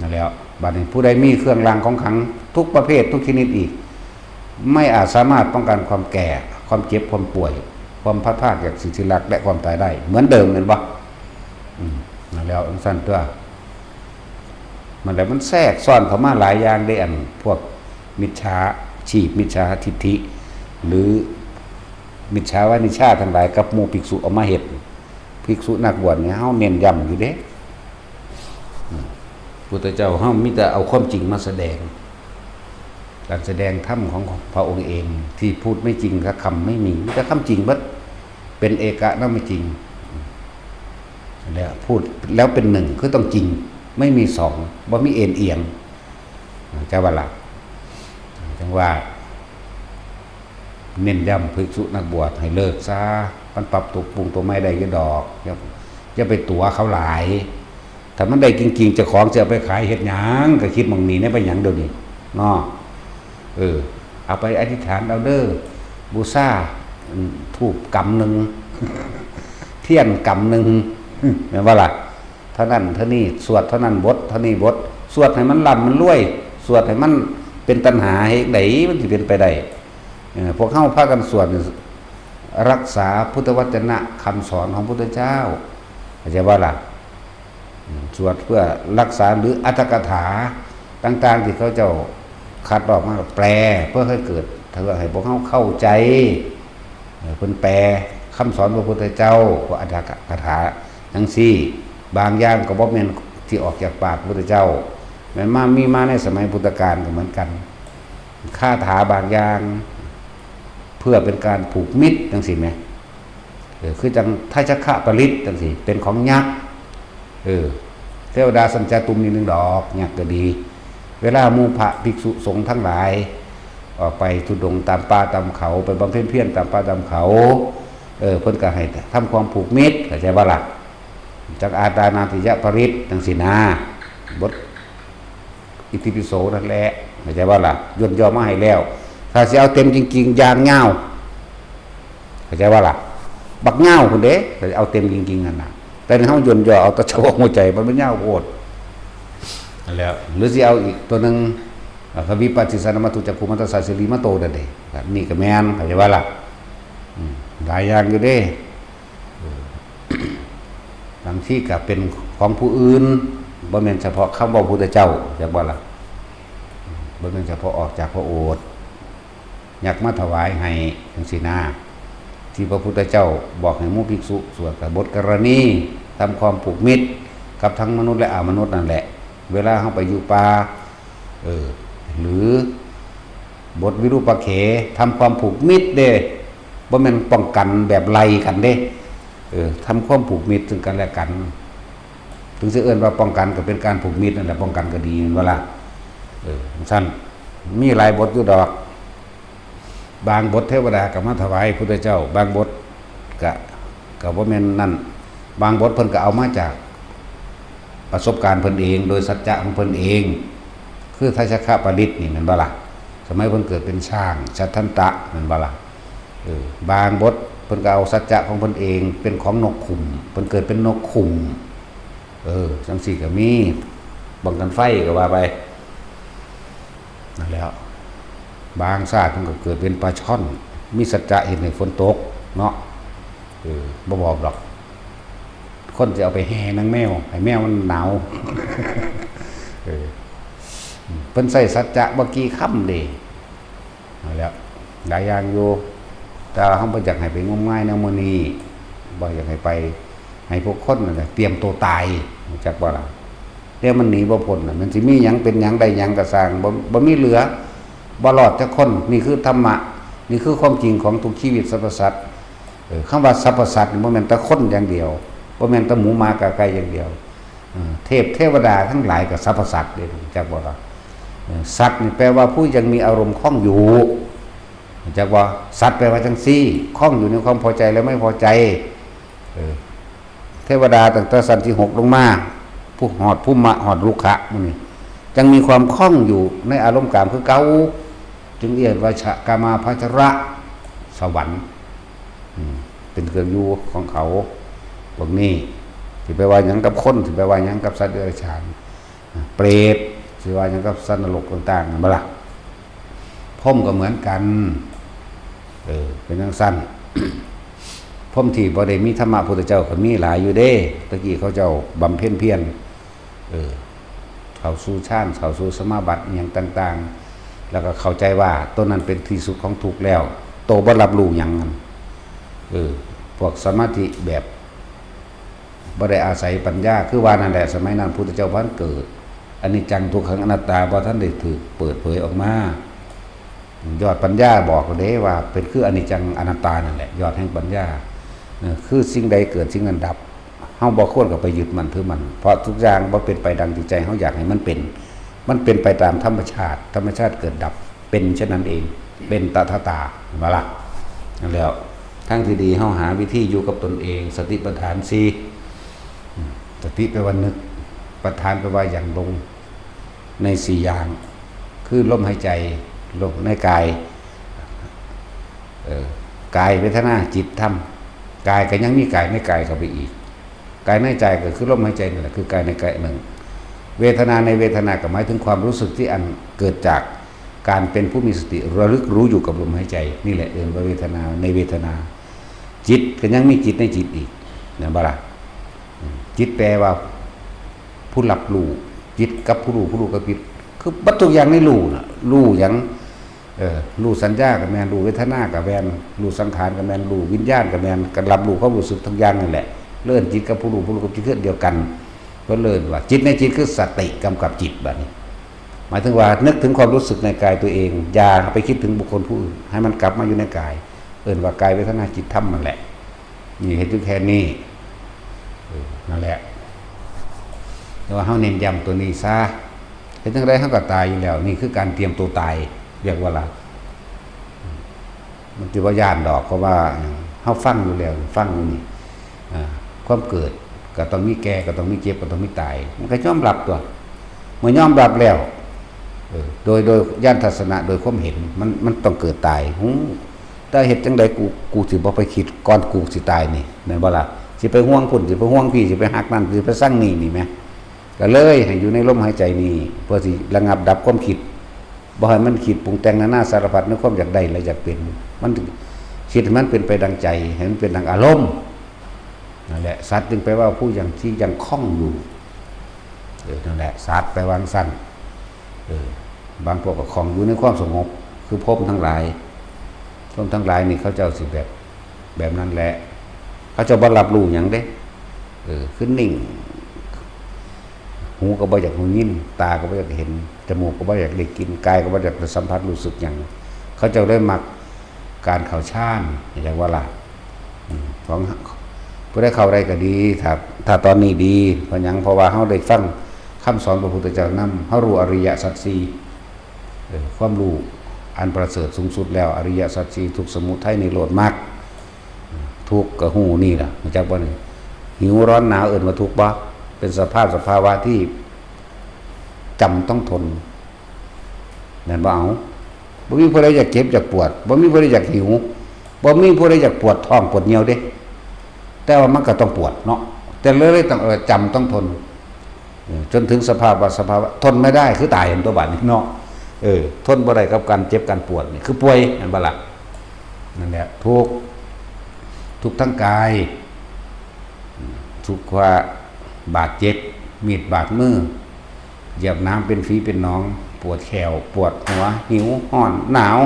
นั่นแล้วบัดนี้ผู้ใดมีเครื่องรางของขลังทุกประเภททุกชนิดอีกไม่อาจสามารถป้องกันความแก่ความเจ็บความป่วยความพัดพรากจากสิ่งที่รักและความตายได้เหมือนเดิมแม่นบ่นั่นแล้วสั้นตัวมันแล้วมันแทรกซ้อนเข้ามาหลายอย่างได้อันพวกมิจฉาชีพมิจฉาทิฏฐิหรือมิจฉาวานิชาทั้งหลายกับหมู่ภิกษุเอามาเฮ็ดภิกษุนักบวชเนี่ยเฮาเน้นย้ำอยู่เด้พุทธเจ้าเฮามีแต่เอาความจริงมาแสดงการแสดงธรรมของพระองค์เองที่พูดไม่จริงสักคำไม่มีมีแต่คำจริงเบิดเป็นเอกะนั่นไม่จริงแล้วพูดแล้วเป็นหนึ่งคือต้องจริงไม่มีสองบ่มีเอ็นเอียงเจ้าว่าล่ะจังว่าเน้นย้ำภิกษุนักบวชให้เลิกซะมันปรับตัวปรุงตัวไม่ได้ก็ดอกอย่าไปตั๋วเขาหลายถ้ามันได้จริงๆเจ้าของจะเอาไปขายเฮ็ดหยังก็คิดมองนี้เนี่ยไปหยังเดี๋ยวนี้เนาะเอาไปอธิษฐานเอาเด้อบูชาธูปกำนึง เทียนกำนึงแม่นว่าล่ะเท่านั้นเท่านี้สวดเท่านั้นบทเท่านี้บทสวดให้มันร่ำมันรวยสวดให้มันเป็นตัณหาให้ไดมันสิเป็นไปได้พวกเฮาพากันสวดรักษาพุทธวจนะคำสอนของพุทธเจ้าเข้าใจว่าล่ะสวดเพื่อรักษาหรืออัตถกถาต่างๆที่เขาเจ้าคัดออกมาแปลเพื่อให้เกิด พื่อให้พวกเขาเข้าใจเพิ่นแปลคำสอนพระพุทธเจ้าว่าอัตถกถาจังซี่บางอย่างก็บ่แม่นที่ออกจากปากพระพุทธเจ้าแม้นมีมาในสมัยพุทธกาลก็เหมือนกันคาถาบางอย่างเพื่อเป็นการผูกมิตรจังซี่แหมคือจังทัชคะปริตจังซี่เป็นของยักษ์เทวดาสัญจตุมนี่นึงดอกยักษ์ก็ดีเวลาหมู่พระภิกษุสงฆ์ทั้งหลายออกไปทุดงตามป่าตามเขาไปบำเพ็ญเพียรตามป่าตามเขาเพิ่นก็ให้ทำความผูกมิตรเข้าใจบ่ล่ะจักอาตานาติยะปริตจังซี่นะบทอิติปิโสนั่นแหละเข้าใจบ่ล่ะย่นย่อมาให้แล้วถ้าสิเอาเต็มจริงๆอย่างเงาเข้าใจบ่ล่ะบักเงาพุ่นเด้เอาเต็มจริงๆนั่นน่ะแต่เฮาย่นย่อเอาตะโชกหัวใจมันเงาโพดนั่นแล้วหรือสิเอาอีกตัวนึงควิปัสสิสานมัตถุจักขุมัตตสาสิริมโตนั่นเด้นี่ก็แม่นเข้าใจบ่ล่ะหลายอย่างอยู่เด้บางที่ก็เป็นของผู้อื่นบ่แม่นเฉพาะคำว่าพุทธเจ้าจักบ่ล่ะบ่แม่นเฉพาะออกจากพระโอษฐ์อยากมาถวายให้จังซี่นะที่พระพุทธเจ้าบอกให้หมู่ภิกษุสวดบทกรณีทำความผูกมิตรกับทั้งมนุษย์และอมนุษย์นั่นแหละเวลาเฮาไปอยู่ป่าหรือบทวิรูปเขทำความผูกมิตรเด้บ่แม่นป้องกันแบบไล่กันเด้ทำความผูกมิตรซึ่งกันและกันถึงสิเอิ้นว่าป้องกันก็เป็นการผูกมิตรนั่นแหละป้องกันก็ดีนั่นว่าล่ะซั่นมีหลายบทอยู่ดอกบางบทเทวดาก็มาถวายพุทธเจ้าบางบทก็บ่แม่นนั่นบางบทเพิ่นก็เอามาจากประสบการณ์เพิ่นเองโดยสัจจะของเพิ่นเองคือทัชคะปริตนี่แม่นบ่ล่ะสมัยเพิ่นเกิดเป็นช้างชัทธันตะแม่นบ่ล่ะบางบทเพิ่นก็เอาสัจจะของเพิ่นเองเป็นของนกขุมเพิ่นเกิดเป็นนกขุมจังซี่ก็มีบังกันไฟก็ว่าไปนั่นแล้วบางชาติเพิ่นก็เกิดเป็นปลาช่อนมีสัจจะเห็นให้ฝนตกเนาะบ่บอกดอกคนจะเอาไปแห่นางแมวให้แมวมันหนาวเพิ่นใส่สัจจะบ่กี่คำเด้นั่นแล้วหลายอย่างอยู่แต่เฮาบ่อยากให้ไปงมงายแนวมื้อนี้บ่อยากให้ไปให้พวกคนนั่นน่ะเตรียมตัวตายจักบ่ล่ะเดี๋ยวมันหนีบ่พ้นน่ะมันสิมีหยังเป็นหยังได้หยังก็สร้างบ่มีเหลือบ่รอดจักคนนี่คือธรรมะนี่คือความจริงของทุกชีวิตสรรพสัตว์คำว่าสรรพสัตว์นี่บ่แม่นแต่คนอย่างเดียวบ่แม่นแต่หมูหมากะไก่อย่างเดียวเทวดาทั้งหลายก็สรรพสัตว์เด้จักบ่ล่ะสัตว์นี่แปลว่าผู้ยังมีอารมณ์คล้องอยู่จักว่าสัตว์แปลว่าจังซี่คล้องอยู่ในความพอใจและไม่พอใจเทวดาตั้งแต่สันที่6ลงมาผู้หอดผู้มะหอดลูกขะมื้อนี้จังมีความคล้องอยู่ในอารมณ์กามคือเก่าจึงเรียกว่าชะกามาภัชระสวรรค์เป็นเครื่องอยู่ของเขาพวกนี้สิไปว่าหยังกับคนสิไปว่าหยังกับสัตว์เดรัจฉานเปรตสิว่าหยังกับสัตว์นรกต่างๆนั่นบ่ล่ะพรหมก็เหมือนกันเป็นจังซั่นพรหมที่บ่ได้มีธรรมะพุทธเจ้าก็มีหลายอยู่เด้ตะกี้เขาเจ้าบำเพ็ญเพียรเข้าสู่ฌานเข้าสู่สมาบัติอย่างต่างๆแล้วก็เข้าใจว่าต้นนั้นเป็นที่สุดของทุกข์แล้วโตบ่รับรู้หยังนั้นพวกสมาธิแบบบ่ได้อาศัยปัญญาคือว่านั่นแหละสมัยนั้นพุทธเจ้าพันเกิดอนิจจังทุกขังอนัตตาบ่ทันได้ถูกเปิดเผยออกมายอดปัญญาบอกเด้ว่าเป็นคืออนิจจังอนัตตานั่นแหละยอดแห่งปัญญาคือสิ่งใดเกิดสิ่งนั้นดับเฮาบ่ควรก็ไปยึดมันถือมันเพราะทุกอย่างบ่เป็นไปดังที่ใจเฮาอยากให้มันเป็นไปตามธรรมชาติเกิดดับเป็นเช่นนั้นเองเป็นตถาตาว่าล่ะนั่นแล้วทางที่ดีเฮาหาวิธีอยู่กับตนเองสติปัฏฐาน4สติแปลว่านึกปัฏฐานแปลว่าอย่างลงใน4อย่างคือลมหายใจลมในกายกายเวทนาจิตธรรมกายก็ยังมีกายในกายเข้าไปอีกกายในใจก็คือลมหายใจนั่นแหละคือกายในกายหนึ่งเวทนาในเวทนาก็หมายถึงความรู้สึกที่อันเกิดจากการเป็นผู้มีสติระลึกรู้อยู่กับลมหายใจนี่แหละเรียกว่าเวทนาในเวทนาจิตก็ยังมีจิตในจิตอีกนะบ่ล่ะจิตแปลว่าผู้รับรู้จิตกับผู้รู้กับจิตคือบัตรทุกอย่างในรู้น่ะรู้อย่าง รู้สัญญากับแมนรู้เวทนากับแมนรู้สังขารกับแมนรู้วิญญาณกับแมนกันรับรู้ความรู้สึกทั้งอย่างนั่นแหละเลื่อนจิตกับผู้รู้กับจิตเดียวกันก็เลื่อนว่าจิตในจิตคือสติกำกับจิตแบบนี้หมายถึงว่านึกถึงความรู้สึกในกายตัวเองอย่าไปคิดถึงบุคคลผู้อื่นให้มันกลับมาอยู่ในกายว่ากายเวทนาจิตธรรมมันแหละนี่เห็นอยู่แค่นี้นั่นแหละแต่ว่าเฮาเน้นย้ำตัวนี้ซะเห็นจังได๋เฮาก็ตายอยู่แล้วนี่คือการเตรียมตัวตายเรียกว่าล่ะมันสิว่าย่านดอกเพราะว่าเฮาฟังอยู่แล้วฟังอยู่นี่ความเกิดก็ต้องมีแก่ก็ต้องมีเจ็บก็ต้องมีตายมันก็ยอมรับตัวเมื่อยอมรับแล้วโดยญาณทัศนะโดยความเห็นมันต้องเกิดตายแต่เฮ็ดจังได๋กูสิบ่ไปคิดก่อนกูสิตายนี่แม่นบ่ล่ะสิไปห่วงพุ่นสิไปห่วงพี่สิไปฮักนั่นสิไปสั่งนี่แม่ก็เลยให้อยู่ในลมหายใจนี้เพื่อสิระงับดับความคิดบ่ให้มันคิดปรุงแต่งนานาสารพัดในความอยากได้และอยากเป็นมันคิดให้มันเป็นไปดังใจให้มันเป็นดังอารมณ์นั่นแหละสัตว์จึงแปลว่าผู้ยังที่ยังคล่องอยู่นั่นแหละสัตว์แปลว่าสั้นบางพวกก็คล่องอยู่ในความสงบคือพรหมทั้งหลายพรหมทั้งหลายนี่เขาเจ้าสิแบบนั้นแหละเขาจะบ่รับรู้หยังเด้คือนิ่งหูก็บ่อยากหูยินตาก็บ่อยากเห็นจมูกก็บ่อยากได้กินกายก็บ่อยากสัมผัสรู้สึกหยังเขาจะได้มักการเข้าฌานอย่างว่าล่ะของผู้ได้เข้าได้ก็ดีถ้าตอนนี้ดีเพราะหยังเพราะว่าเฮาได้ฟังคำสอนพระพุทธเจ้านำเฮารู้อริยสัจสี่ความรู้อันประเสริฐสูงสุดแล้วอริยสัจสี่ทุกข์สมุทัยนิโรธมรรคทุกข์ก็ฮู้นี่ล่ะรู้จักบ่นี่หิวร้อนหนาวเอิ้นว่าทุกข์บ่เป็นสภาวะที่จำต้องทนนั่นบ่เอาบ่มีผู้ใดอยากเจ็บอยากปวดบ่มีผู้ใดอยากหิวบ่มีผู้ใดอยากปวดท้องปวดเหี่ยวเด้แต่ว่ามันก็ต้องปวดเนาะแต่เลยต้องจำต้องทนจนถึงสภาวะทนไม่ได้คือตายเห็นตัวบัดนี้เนาะทนบ่ได้กับการเจ็บการปวดนี่คือป่วยนั่นบ่ล่ะนั่นแหละทุกทั้งกายทุกว่าบาดเจ็บมีดบาดมือเหยียบน้ำเป็นฝีเป็นน้องปวดแขวปวดหัวหิวห้อนหนาว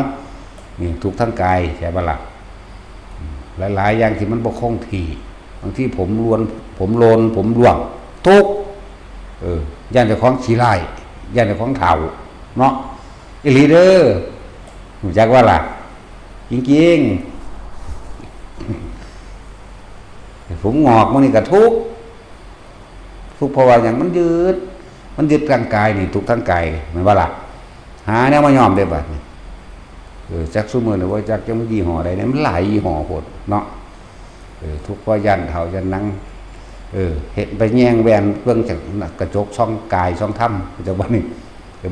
นี่ทุกทั้งกายใช่บ่ล่ะหลายๆอย่างที่มันบ่คงที่บางที่ผมโลนผมร่วงทุกย่านเจ้าของขี้ไล่ย่านเจ้าของเฒ่าเนาะอีหลีเด้อรู้จักว่าล่ะจริงๆผมงอกมื้อนี้ก็ทุกเพราะว่าอย่างมันยึดร่างกายนี่ทุกทั้งกายแม่นว่าล่ะหาแนวมายอมได้บัดนี้จักซุมื้อนี่ว่าจักจะมันยี่ห้อใดเนี่ยมันหลายยี่ห้อโพดเนาะทุกข์ว่ายันเฒ่ายันนังเห็นไปแย่งแหวนเบิ่งจากกระจกช่องกายช่องถ้ำจะบ่นี่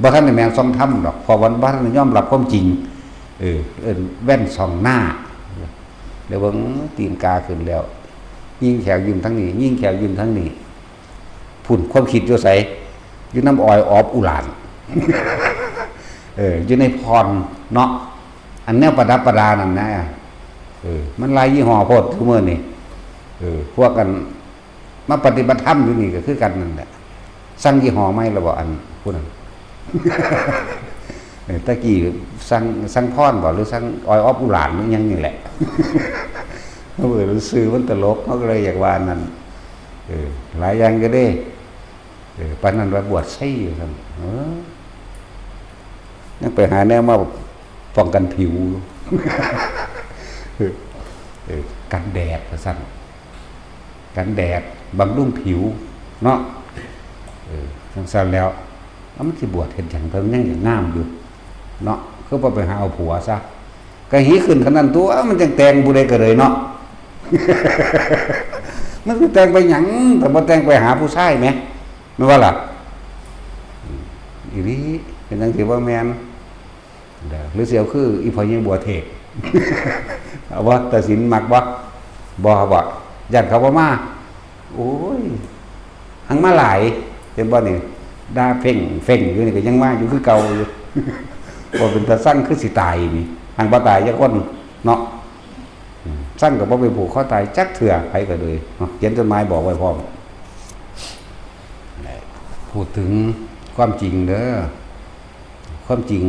บ่ทันได้แม่นช่องถ้ำดอกพอวันบ่ทันยอมรับความจริงแว่นช่องหน้าเดี๋ยวเบิ่งตีนกาขึ้นแล้วยิ่งแขวยืมทั้งนี้ยิ่งแขวยืมทั้งนี้พุ่นความคิดอยู่ไสอยู่น้ำอ้อยออบอุหลานอยู่ในพรเนาะอันแนวประดับประดานั่นนะมันหลายยี่ห้อโพดทุกมื้อนี่พวกกันมาปฏิบัติธรรมอยู่นี่ก็คือกันนั่นแหละสั่งยี่ห้อใหม่แล้วบ่อันผู้นั้นตะกี้สั่งพรบ่หรือสั่งอ้อยออบอุหลานหรือยังนี่แหละซื้อมันตลกเขาก็เลยอยากว่านั่นหลายอย่างก็ได้ปานนั้นว่าบวชใช่อยู่ซั่นยังไปหาแนวมาป้องกันผิวกันแดดซั่นกันแดดบำรุงผิวเนาะจังซั่นแล้วมันสิบวชเฮ็ดหยังเพิ่นยังงามอยู่เนาะคือบ่ไปหาเอาผัวซะก็หิขึ้นขนาดนั้นตัวมันจังแต่งผู้ใดก็เลยเนาะมันสิแต่งไปหยังแต่บ่แต่งไปหาผู้ชายแหมแม่นว่าล่ะอีหลีเป็นจังซี่ว่าแม่นหรือเสียวคืออีพ่อใหญ่บัวเทศเอาบ่ตัดสินมักบ่ญาติเขาบ่มาโอ้ยหังมาหลายเห็นบ่นี่ด่าเพ่งอยู่นี่ก็ยังมาอยู่คือเก่าอยู่บ่เป็นตาสั่งคือสิตายนี่หังบ่ตายจักคนเนาะสั่งก็บ่ไปผูกคอตายจักเทื่อไผก็เลยเขียนจดหมายบอกไว้พร้อมพูดถึงความจริงเด้อความจริง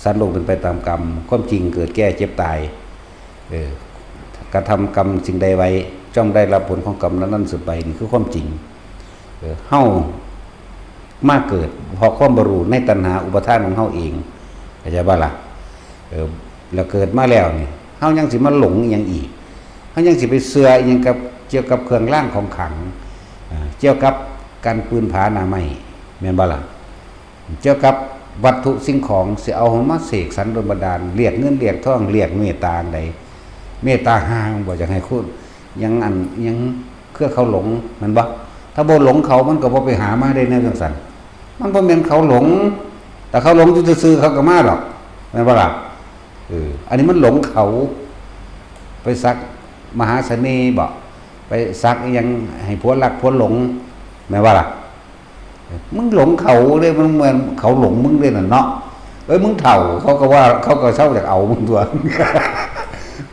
สัตว์โลกเป็นไปตามกรรมความจริงเกิดแก่เจ็บตายกระทำกรรมสิ่งใดไว้จ้อมได้รับผลของกรรมนั้นสืบไปนี่คือความจริงเฮามาเกิดเพราะความบรรลุในตัณหาอุปทานของเฮาเองเข้าใจบ่ล่ะแล้วเกิดมาแล้วนี่เฮายังสิมาหลงอีหยังอีกเฮายังสิไปเชื่ออีหยังกับเกี่ยวกับเครื่องร่างของขังเกี่ยวกับการปืนผาหน้าไม้แม่นบ่ล่ะเกี่ยวกับวัตถุสิ่งของสิเอามาเสกสรรโดยบันดาลเรียกเงินเรียกทองเรียกเมตตาใดเมตตาห่างบ่อยากให้คุณยังเครือเขาหลงมันบ่ถ้าบ่หลงเขามันก็บ่ไปหามาได้ในจังซั่นมันบ่แม่นเขาหลงแต่เขาหลงซื่อๆเขาก็มาหรอกแม่นบ่ล่ะอันนี้มันหลงเขาไปซักมหาเสน่ห์บ่ไปซักยังให้ผัวรักผัวหลงแม่นบ่ล่ะมึงหลงเขาเลยมันเหมือนเขาหลงมึงเลยน่ะเนาะมึงเฒ่าเขาก็ว่าเขาก็เศร้าจากเอามึงตัว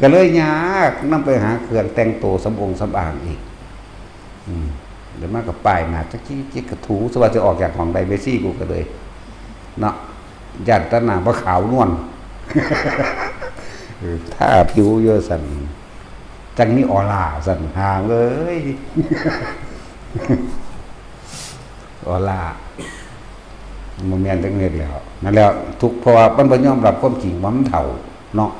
ก็เลยยากนำไปหาเครื่องแต่งตัวสำองสำอางอีกเดี๋ยวมากับป้ายหนาจักจี้กระถูสวัสดิ์จะออกจากของไดเบซี่กูก็เลยเนาะยันตนาบ่ขาวนวล ถ้าผิวเยอะสั่นจังนี่ออร่าสั่นห่างเลย ออร่ามันแม่นจังเม็ดแล้วนั่นแล้วทุกเพราะว่ามันบ่ยอมรับความจริงว่ามันเฒ่าเนาะ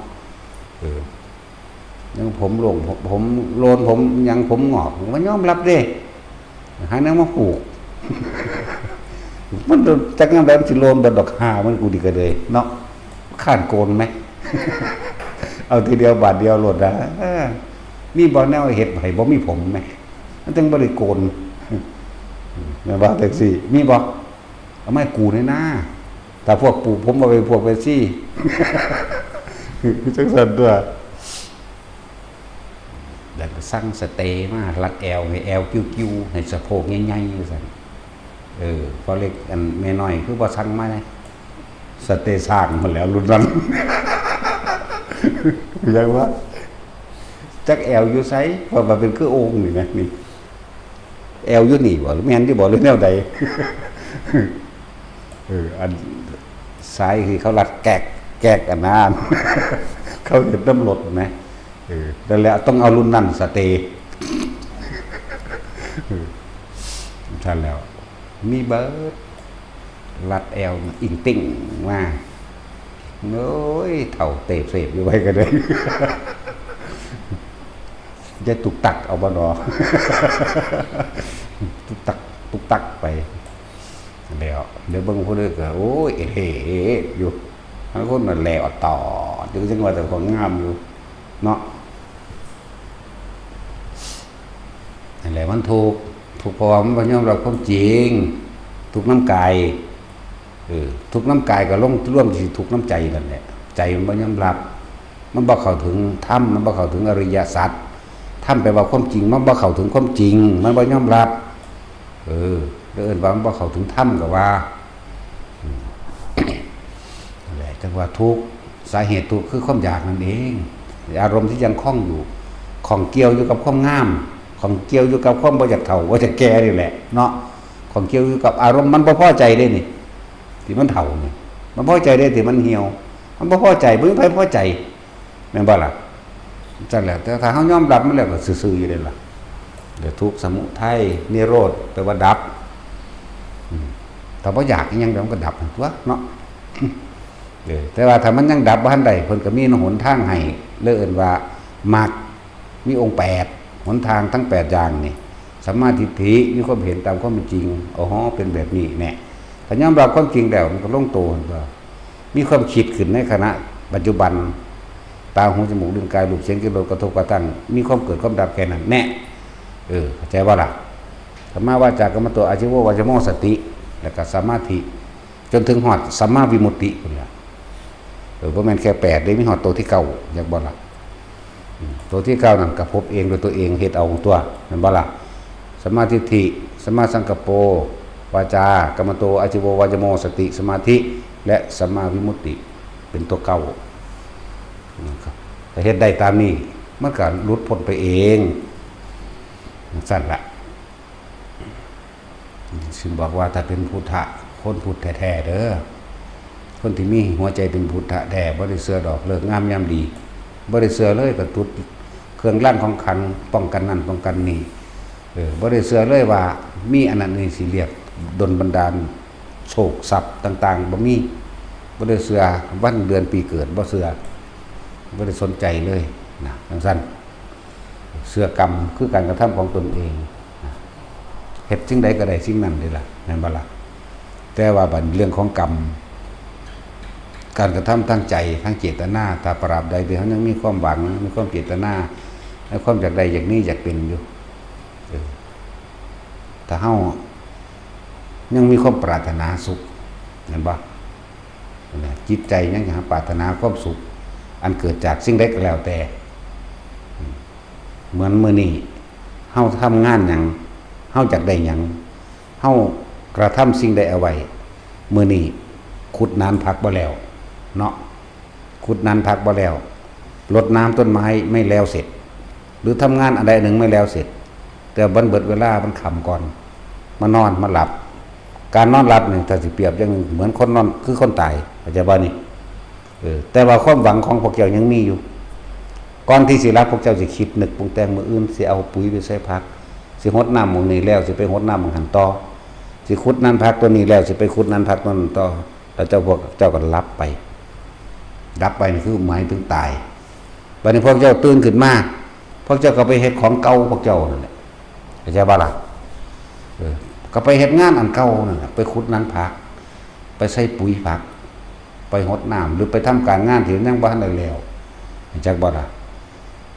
ยังผมหลงผมโลนผมยังผมงอกมันยอมรับเด้หาแนวมาปลูก มันจักงามแล้วสิโลนดอกหามันกูดีก็เลยเนาะข้านโกนไหม เอาทีเดียวบาทเดียวโลดนะมีบ่แนวเฮ็ดให้บ่มีผมไหมมันจึงบ่ได้โกนแม่นบ่แท็กซี่มีบ่เอาไม้กูในหน้าแต่พวกปู่ผมบ่เป็นพวกเวซี่ จังซั่นตัวแล้วก็สั่งสเตย์มารัดแอวให้แอวกิ้วๆให้สะโพกใหญ่ๆจังซั่นพอเล็กอันแม่น้อยคือบ่สั่งมาได้สเตย์สร้างหมดแล้วรุ่นนั้น ยังว่าจักแอวอยู่ไสเพราะว่าเป็นคือโอ่งนี่นะนี่แอวอยู่นี่บ่หรือแม่นที่บ่หรือแนวใด อันซ้ายคือเขารัดแกกอันนั้น เขาเห็นน้ำรถนะนั่นแหละต้องเอารุ่นนั่นสเตย์ท่านแล้วมีเบิร์ดรัดแอวอิงติ่งมาโอ้ยเถ่าเตะเสพอยู่ไว้กันเลย จะตุกตักเอาบ่ดอ ตุกตักไปแล้วเดี๋ยวเบิ่งผู้เด้อก็โอ้ยเฮ้อยู่ทั้งคนน่ะแหลวต่ออยู่จังว่าแต่ของงามอยู่เนาะนั่นแหละมันถูกเพราะว่ามันบ่ยอมรับความจริงถูกน้ำกายทุกน้ำกายก็ร่วมสิทุกน้ำใจนั่นแหละใจมันบ่ยอมรับมันบ่เข้าถึงธรรมมันบ่เข้าถึงอริยสัจธรรมแปลว่าความจริงมันบ่เข้าถึงความจริงมันบ่ยอมรับเดินว่ามันบ่เข้าถึงธรรมก็ว่านั่นแหละจังว่าทุกข์สาเหตุทุกข์คือความอยากนั่นเองอารมณ์ที่ยังคล้องอยู่ของเกี่ยวอยู่กับความงามของเกี่ยวอยู่กับความบ่อยากเฒ่าบ่อยากแก่นี่แหละเนาะของเกี่ยวอยู่กับอารมณ์มันบ่พอใจได้นี่ที่มันเฒ่านี่มันพอใจได้ที่มันเหี่ยวมันบ่พอใจบ่มีไผพอใจแม่นบ่ล่ะจังแหละแต่ถ้าเฮายอมรับมันแล้วก็ซื่อๆอยู่ได้ล่ะเดี๋ยวทุกข์สมุทัยนิโรธแปลว่าดับแต่บ่อยากอีหยังเดี๋ยวมันก็ดับตัวเนาะ แต่ว่าถ้ามันยังดับบ่ทันได้เพิ่นก็มีหนทางให้เอิ้นว่ามรรคมีองค์8หนทางทั้ง8อย่างนี่สัมมาทิฏฐิมีความเห็นตามความเป็นจริงอ๋อเป็นแบบนี้แน่ถ้ายอมรับความจริงแล้วมันก็ลงตัวว่ามีความคิดขึ้นในขณะปัจจุบันตาหูจมูกลิ้นกายรูปเสียงกลิ่นรสกระทบกระทั่งมีความเกิดความดับแค่นั้นแน่เข้าใจบ่ล่ะสัมมาวาจากัมมันโตอาชีวะวาจโมสติแล้วก็สมาธิจนถึงฮอดสัมมาวิมุตติพุ่นล่ะบ่แม่นแค่8ได้มีฮอดตัวที่9อยากบ่ล่ะตัวที่9นั่นก็พบเองโดยตัวเองเฮ็ดเอาตัวแม่นบ่ล่ะสัมมาทิฏฐิสัมมาสังกัปโปวาจากัมมันโตอาชีวะวาจโมสติสมาธิและสัมมาวิมุตติเป็นตัว9นะครับถ้าเฮ็ดได้ตามนี้มันก็หลุดพ้นไปเองสั่นละซึ่งบอกว่าถ้าเป็นพุทธะคนพุทธแท้ๆเด้อ คนที่มีหัวใจเป็นพุทธะแด่บ่ได้เสือดอกเลิกงามยามดีบ่ได้เสือเลยก็ตุดเครื่องร่างของขันป้องกันนั่นป้องกันนี่บ่ได้เสือเลยว่ามีอันนั้นนี่สิเรียกดลบันดาลโชคทรัพย์ต่างๆบ่มีบ่ได้เสือวันเดือนปีเกิดบ่เสือบ่ได้สนใจเลยนะจังซั่นเสือกรรมคือการกระทำของตนเองเฮ็ดสิ่งใดก็ได้สิ่งนั้นนี่ล่ะแม่นบ่ล่ะแต่ว่าบัดเรื่องของกรรมการกระทำทั้งใจทั้งเจตนาถ้าปราบใดที่เขายังมีความหวังมีความเจตนาและความอยากใดอยากนี้อยากเป็นอยู่ถ้าเฮายังมีความปรารถนาสุขเห็นบ่จิตใจยังหาปรารถนาความสุขอันเกิดจากสิ่งใดก็แล้วแต่เหมือนมื้อนี้เฮาทำงานหยังเฮาอยากได้หยังเฮากระทำสิ่งใดเอาไว้มื้อนี้ขุดนานพักบ่แล้วเนาะขุดนานพักบ่แล้วรดน้ำต้นไม้ไม่แล้วเสร็จหรือทำงานอะไรหนึ่งไม่แล้วเสร็จแต่บันเบิดเวลามันค่ำก่อนมานอนมาหลับการนอนหลับนี่ถ้าสิเปรียบอย่างเหมือนคนนอนคือคนตายเข้าใจบ่นี่แต่ว่าความหวังของพวกเจ้ายังมีอยู่ก่อนที่สิรับพวกเจ้าสิคิดนึกปรุงแต่งมื้ออื่นสิเอาปุ๋ยไปใส่ผักสิรดน้ำหม้องนี้แล้วสิไปรดน้ำหม้องหันต่อสิขุดนั้นผักตัวนี้แล้วสิไปขุดนั้นผักตัวนั้นต่อแล้วเจ้าพวกเจ้าก็รับไปนี่คือหมายถึงตายบัดนี้พวกเจ้าตื่นขึ้นมาพวกเจ้าก็ไปเฮ็ดของเก่าพวกเจ้านั่นแหละเข้าใจบ่ล่ะก็ไปเฮ็ดงานอันเก่านั่นแหละไปขุดนั้นผักไปใส่ปุ๋ยผักไปรดน้ำหรือไปทำการงานที่ยังบ่ทันได้แล้วจักบ่ล่ะ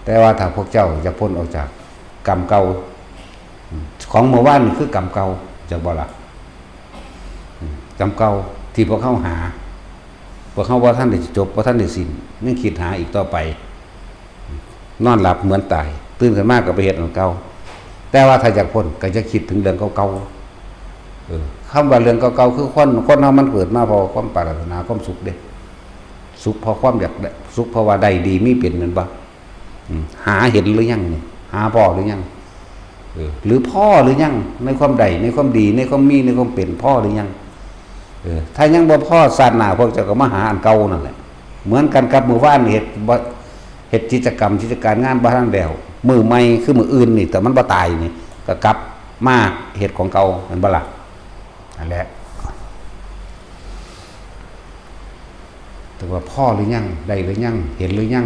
แต่ว่าถ้าพวกเจ้าจะพ้นออกจากกรรมเก่าของเมื่อวานนี่คือกรรมเก่าจักบ่ล่ะกรรมเก่าที่พวกเขาหาพวกเขาว่าท่านได้จบว่าท่านได้สิ้นยังคิดหาอีกต่อไปนอนหลับเหมือนตายตื่นขึ้นมากก็ไปเฮ็ดอันเก่าแต่ว่าถ้าอยากพ้นก็จะคิดถึงเรื่องเก่าๆคำว่าเรื่องเก่าๆคือคนเฮามันเกิดมาเพราะความปรารถนาความสุขเด้สุขเพราะความอยากสุขเพราะว่าได้ดีมีเป็นนั่นบ่หาเห็นหรือยังนี่หาพ่อหรือยังหรือพ่อหรือยังในความใดในความดีในความมีในความเป็นพ่อหรือยังถ้ายังบ่พ่อศาสนาพวกเจ้าก็มาหาอันเก่านั่นแหละเหมือนกันกับมื้อวานเฮ็ดกิจกรรมกิจการงานบ่ทันแล้วมื้อใหม่คือมื้ออื่นนี่แต่มันบ่ตายนี่ก็กลับมาเฮ็ดของเก่าแม่นบ่ล่ะนั่นแหละแต่ว่าพ่อหรือยังได้หรือยังเห็นหรือยัง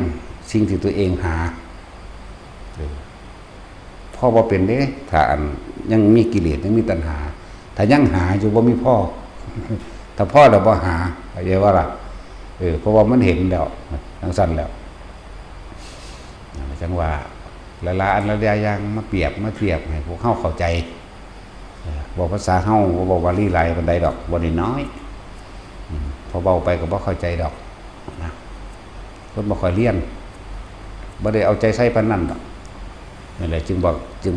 สิ่งที่ตัวเองหาพ่อบ่เป็นเด้ถ้าอันยังมีกิเลสยังมีตัณหาถ้ายังหาอยู่บ่มีพ่อถ้าพ่อเราบ่หาเข้าใจว่าล่ะเพราะว่ามันเห็นแล้วทั้งสั้นแล้วจังว่าละลาอันละอย่างมาเปรียบมาเทียบให้พวกเฮาเข้าใจบอกภาษาเฮาบ่บอกว่าลีหลายปานใดดอกบ่ได้น้อยพอเบาไปก็บ่เข้าใจดอกนะคนบ่ค่อยเรียนบ่ได้เอาใจใส่ปานนั้นดอกนั่นแหละจึง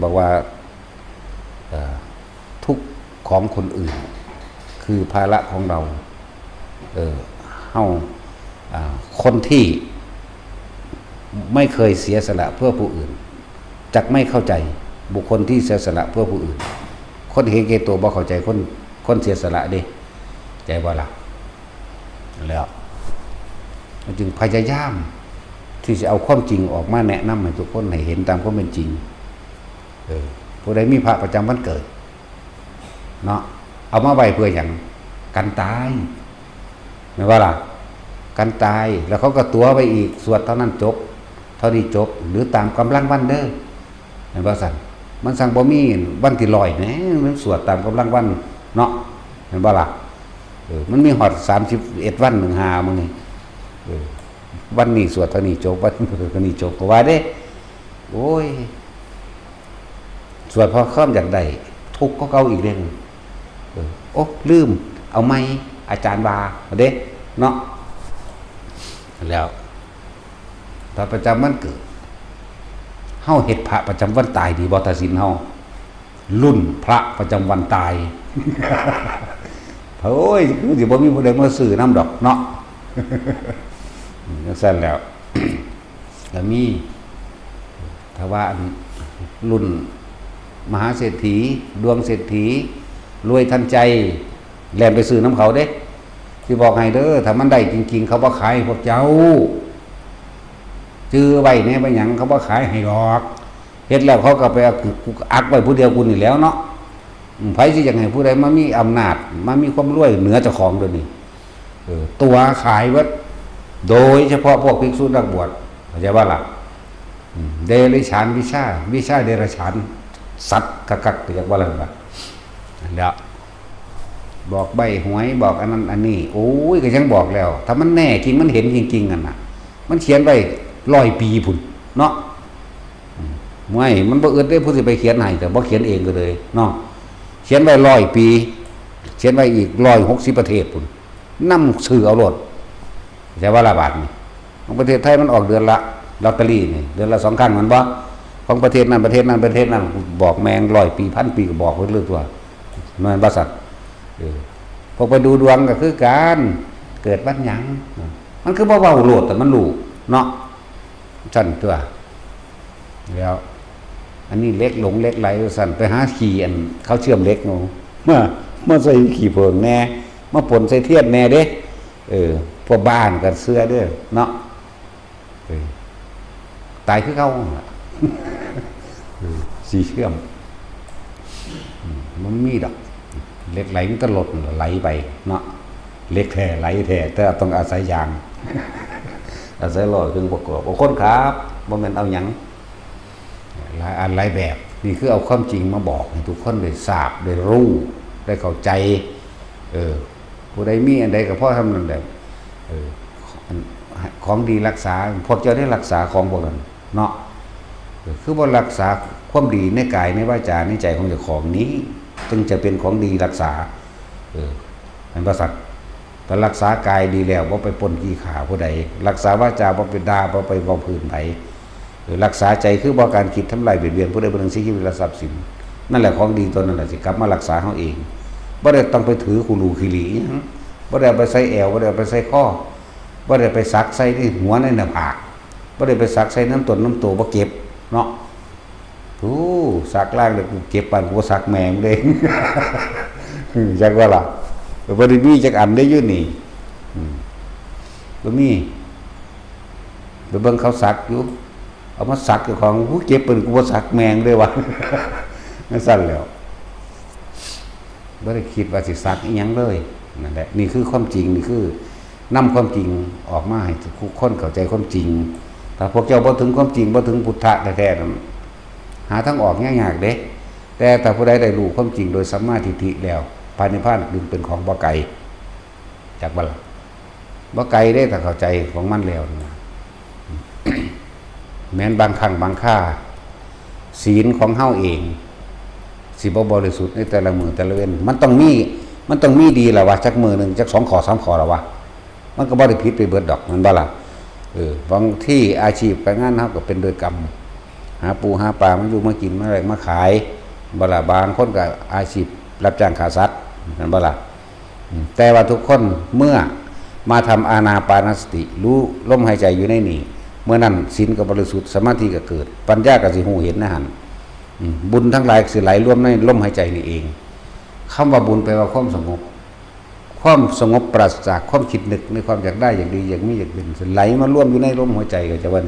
บอกว่าทุกข์ของคนอื่นคือภาระของเราเฮาคนที่ไม่เคยเสียสละเพื่อผู้อื่นจักไม่เข้าใจบุคคลที่เสียสละเพื่อผู้อื่นคนเห็นแก่ตัวบ่เข้าใจคนเสียสละเด้ใจบ่ล่ะแล้วมันจึงพยายามที่จะเอาความจริงออกมาแนะนำให้ทุกคนให้เห็นตามความเป็นจริงผู้ใดมีพระประจำวันเกิดเนาะเอามาไว้เพื่ออย่างกันตายไม่ว่าล่ะกันตายแล้วเขาก็ตัวไปอีกสวดเท่านั้นจบเท่านี้จบหรือตามกำลังวันเด้อเห็นบ่สั่นมันสั่งบ่มีวันที่100แหมมันสวดตามกำลังวันเนาะเห็นบ่ล่ะมันมีฮอด31วัน15มื้อนี่วันนี้สวดเท่านี้จบวันนี้จบก็ว่าเด้โอ้ยสวดพอค่อมอยากได้ทุกข์ก็เก่าอีกเด้โอ้ลืมเอาไหมอาจารย์ว่าเด้เนาะแล้วพระประจำวันเกิดเฮาเฮ็ดพระประจำวันตายดีบ่ตัดสินเฮารุ่นพระประจำวันตายโอ้ยคือสิบ่มีผู้ใดมาซื้อนำดอกเนาะจังซั่นแล้วก็มีถ้าว่ารุ่นมหาเศรษฐีดวงเศรษฐีรวยทันใจแล่นไปซื้อน้ำเขาเด้ สิบอกให้เด้อถ้ามันได้จริงๆเขาบ่ขายพวกเจ้าจื้อไว้แน่ไปหยังเขาบ่ขายให้ดอกเฮ็ดแล้วเขาก็ไปอักไว้ผู้เดียวกูนี่แล้วเนาะไผสิอยากให้ผู้ใดมามีอำนาจมามีความรวยเหนือเจ้าของเดี๋ยวนี้ตัวขายวัดโดยเฉพาะพวกภิกษุนักบวชเข้าใจว่าล่ะเดรัจฉานวิชาเดรัจฉานสัตว์กักๆเรียกว่าอะไรล่ะแล้วบอกใบหวยบอกอันนั้นอันนี้โอ้ยก็ยังบอกแล้วถ้ามันแน่จริงมันเห็นจริงๆกันน่ะมันเขียนไว้100 ปีพุ่นเนาะไม่มันบ่อึดได้ผู้สิไปเขียนให้แต่บ่เขียนเองก็เลยเนาะเขียนไว้100 ปีเขียนไว้อีก160 ประเทศพุ่นนำชื่อเอาโลดแต่ว่าละบาทนี่ของประเทศไทยมันออกเดือนละลอตเตอรี่นี่เดือนละ2 ครั้งมันบ่ของประเทศนั้นประเทศนั้นบอกแมง100 ปี1,000 ปีก็บอกไว้เรื่อยตัวนั่นบริษัทพอไปดูดวงก็คือการเกิดวันหยังมันคือบ่เว้าโลดแต่มันรู้เนาะสั่นตัวแล้วอันนี้เล็กหลงเล็กไหลสั่นไปหาขี่อันเขาเชื่อมเล็กงงเมื่อใส่ขี่เพิงแน่เมื่อปนใส่เทียนแน่เด้พวกบ้านกันเสื้อด้วยเนาะตายคือเขาสีเชื่อมมันมีดอกเล็กไหลมันตลดไหลไปเนาะเล็กแท้ไหลแท้แต่ต้องอาศัยยางอาศัยหล่อเครื่องประกอบเอาคนครับบ่แม่นเอาหยังหลายอันหลายแบบนี่คือเอาความจริงมาบอกให้ทุกคนได้ทราบได้รู้ได้เข้าใจผู้ใดมีอันใดก็พอทำนั่นแหละของดีรักษาพวกเจ้าได้รักษาของพวกนั้นเนาะคือว่ารักษาความดีในกายในวาจาในใจของเจ้าของนี้จึงจะเป็นของดีรักษาเป็นประสัตแต่รักษากายดีแล้วว่าไปปนขี้ขาผู้ใดรักษาวาจาว่าไปด่าว่าไปเว้าพื้นไผรักษาใจคือบ่การคิดทำลายเบียดเบียนผู้ใดบ่ถึงสิ่งที่เป็นทรัพย์สินนั่นแหละของดีตัวนั้นแหละสิกลับมารักษาเฮาเองบ่ได้ต้องไปถือคุรูคิรีหยังบ่ได้ไปใส่แอวบ่ได้ไปใส่ข้อบ่ได้ไปซักใส่ที่หัวในหน้าผากบ่ได้ไปซักใส่น้ำต้นน้ำตัวบ่เก็บเนาะโอ้ซักล่างเลยกูเก็บปานกูซักแมงเด้จักว่าล่ะบ่ได้มีจักอันได้อยู่นี่บ่มีไปเบิ่งเขาซักอยู่เอามาซักเจ้าของกูเก็บปานกูบ่ซักแมงเด้อวะนั่นสั่นแล้วบ่ได้คิดว่าสิซักอีหยังเลยนั่นแหละนี่คือความจริงนี่คือนำความจริงออกมาให้ทุกคนเข้าใจความจริงถ้าพวกเจ้าบ่ถึงความจริงบ่ถึงพุทธะแท้ๆนั้นหาทางออกยากๆเด้แต่ถ้าผู้ใดได้รู้ความจริงโดยสัมมาทิฏฐิแล้วภายในพานดึงเป็นของบ่ไกลจากบ่ล่ะบ่ไกลเด้ถ้าเข้าใจของมันแล้วแม้นบางครั้งบางคราศีลของเฮาเองสิบ่บริสุทธิ์ในแต่ละมื้อแต่ละเว้นมันต้องมีดีล่ะว่าจักมื้อนึงจัก2 ข้อ 3 ข้อล่ะว่ามันก็บ่ได้ผิดไปเบิดดอกมันบ่ล่ะบางที่อาชีพการงานเฮาก็เป็นโดยกรรมหาปูหาปลามาอยู่มากินมาอะไรมาขายบ่ล่ะบางคนก็อาชีพรับจ้างฆ่าสัตว์นั่นบ่ล่ะแต่ว่าทุกคนเมื่อมาทำอานาปานสติรู้ลมหายใจอยู่ในนี่เมื่อนั้นศีลก็บริสุทธิ์สมาธิก็เกิดปัญญาก็สิฮู้เห็นนะหั่นบุญทั้งหลายสิไหลรวมในลมหายใจนี่เองคำว่าบุญแปลว่าความสงบปราศจากความคิดนึกในความอยากได้อย่างดีอย่างมีอยากเป็นไหลมาร่วมอยู่ในลมหัวใจก็จะวัน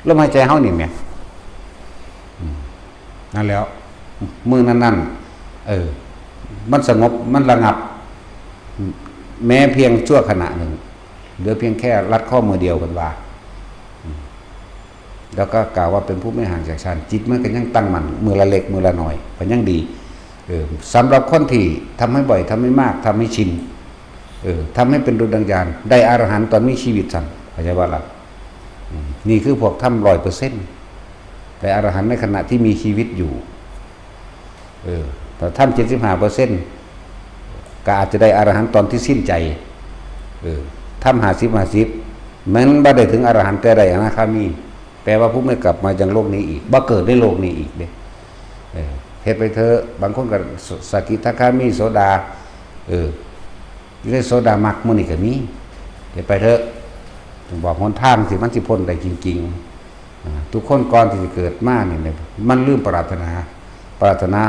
ลมหายใจเฮานี่แหมนั่นแล้วมือนั่นมันสงบมันระงับแม้เพียงชั่วขณะหนึ่งเหลือเพียงแค่รัดข้อมือเดียวกันว่าแล้วก็กล่าวว่าเป็นผู้ไม่ห่างจากฌานจิตมันก็ยังตั้งมั่นมือละเล็กมือละน้อยก็ยังดีสำหรับคนที่ทำให้บ่อยทำให้มากทำให้ชินทำให้เป็นดวงวิญญาณได้อรหันต์ตอนมีชีวิตสั่งเข้าใจว่าล่ะนี่คือพวกทำ100%แต่อรหันต์ในขณะที่มีชีวิตอยู่แต่ท่าน75%ก็อาจจะได้อรหันต์ตอนที่สิ้นใจทำ50มันบ่ได้ถึงอรหันต์แต่ได้อนาคามีแปลว่าผู้ไม่กลับมายังโลกนี้อีกบ่เกิดในโลกนี้อีกเด้เฮ็ดไปเถอะบางคนก็สกิทาคามีโสดาอยู่ในโสดามรรคมื้อนี้ก็มีเฮ็ดไปเถอะต้องบอกหนทางที่มันสิพ้นได้จริงๆทุกคนก่อนที่จะเกิดมานี่มันลืมปรารถนา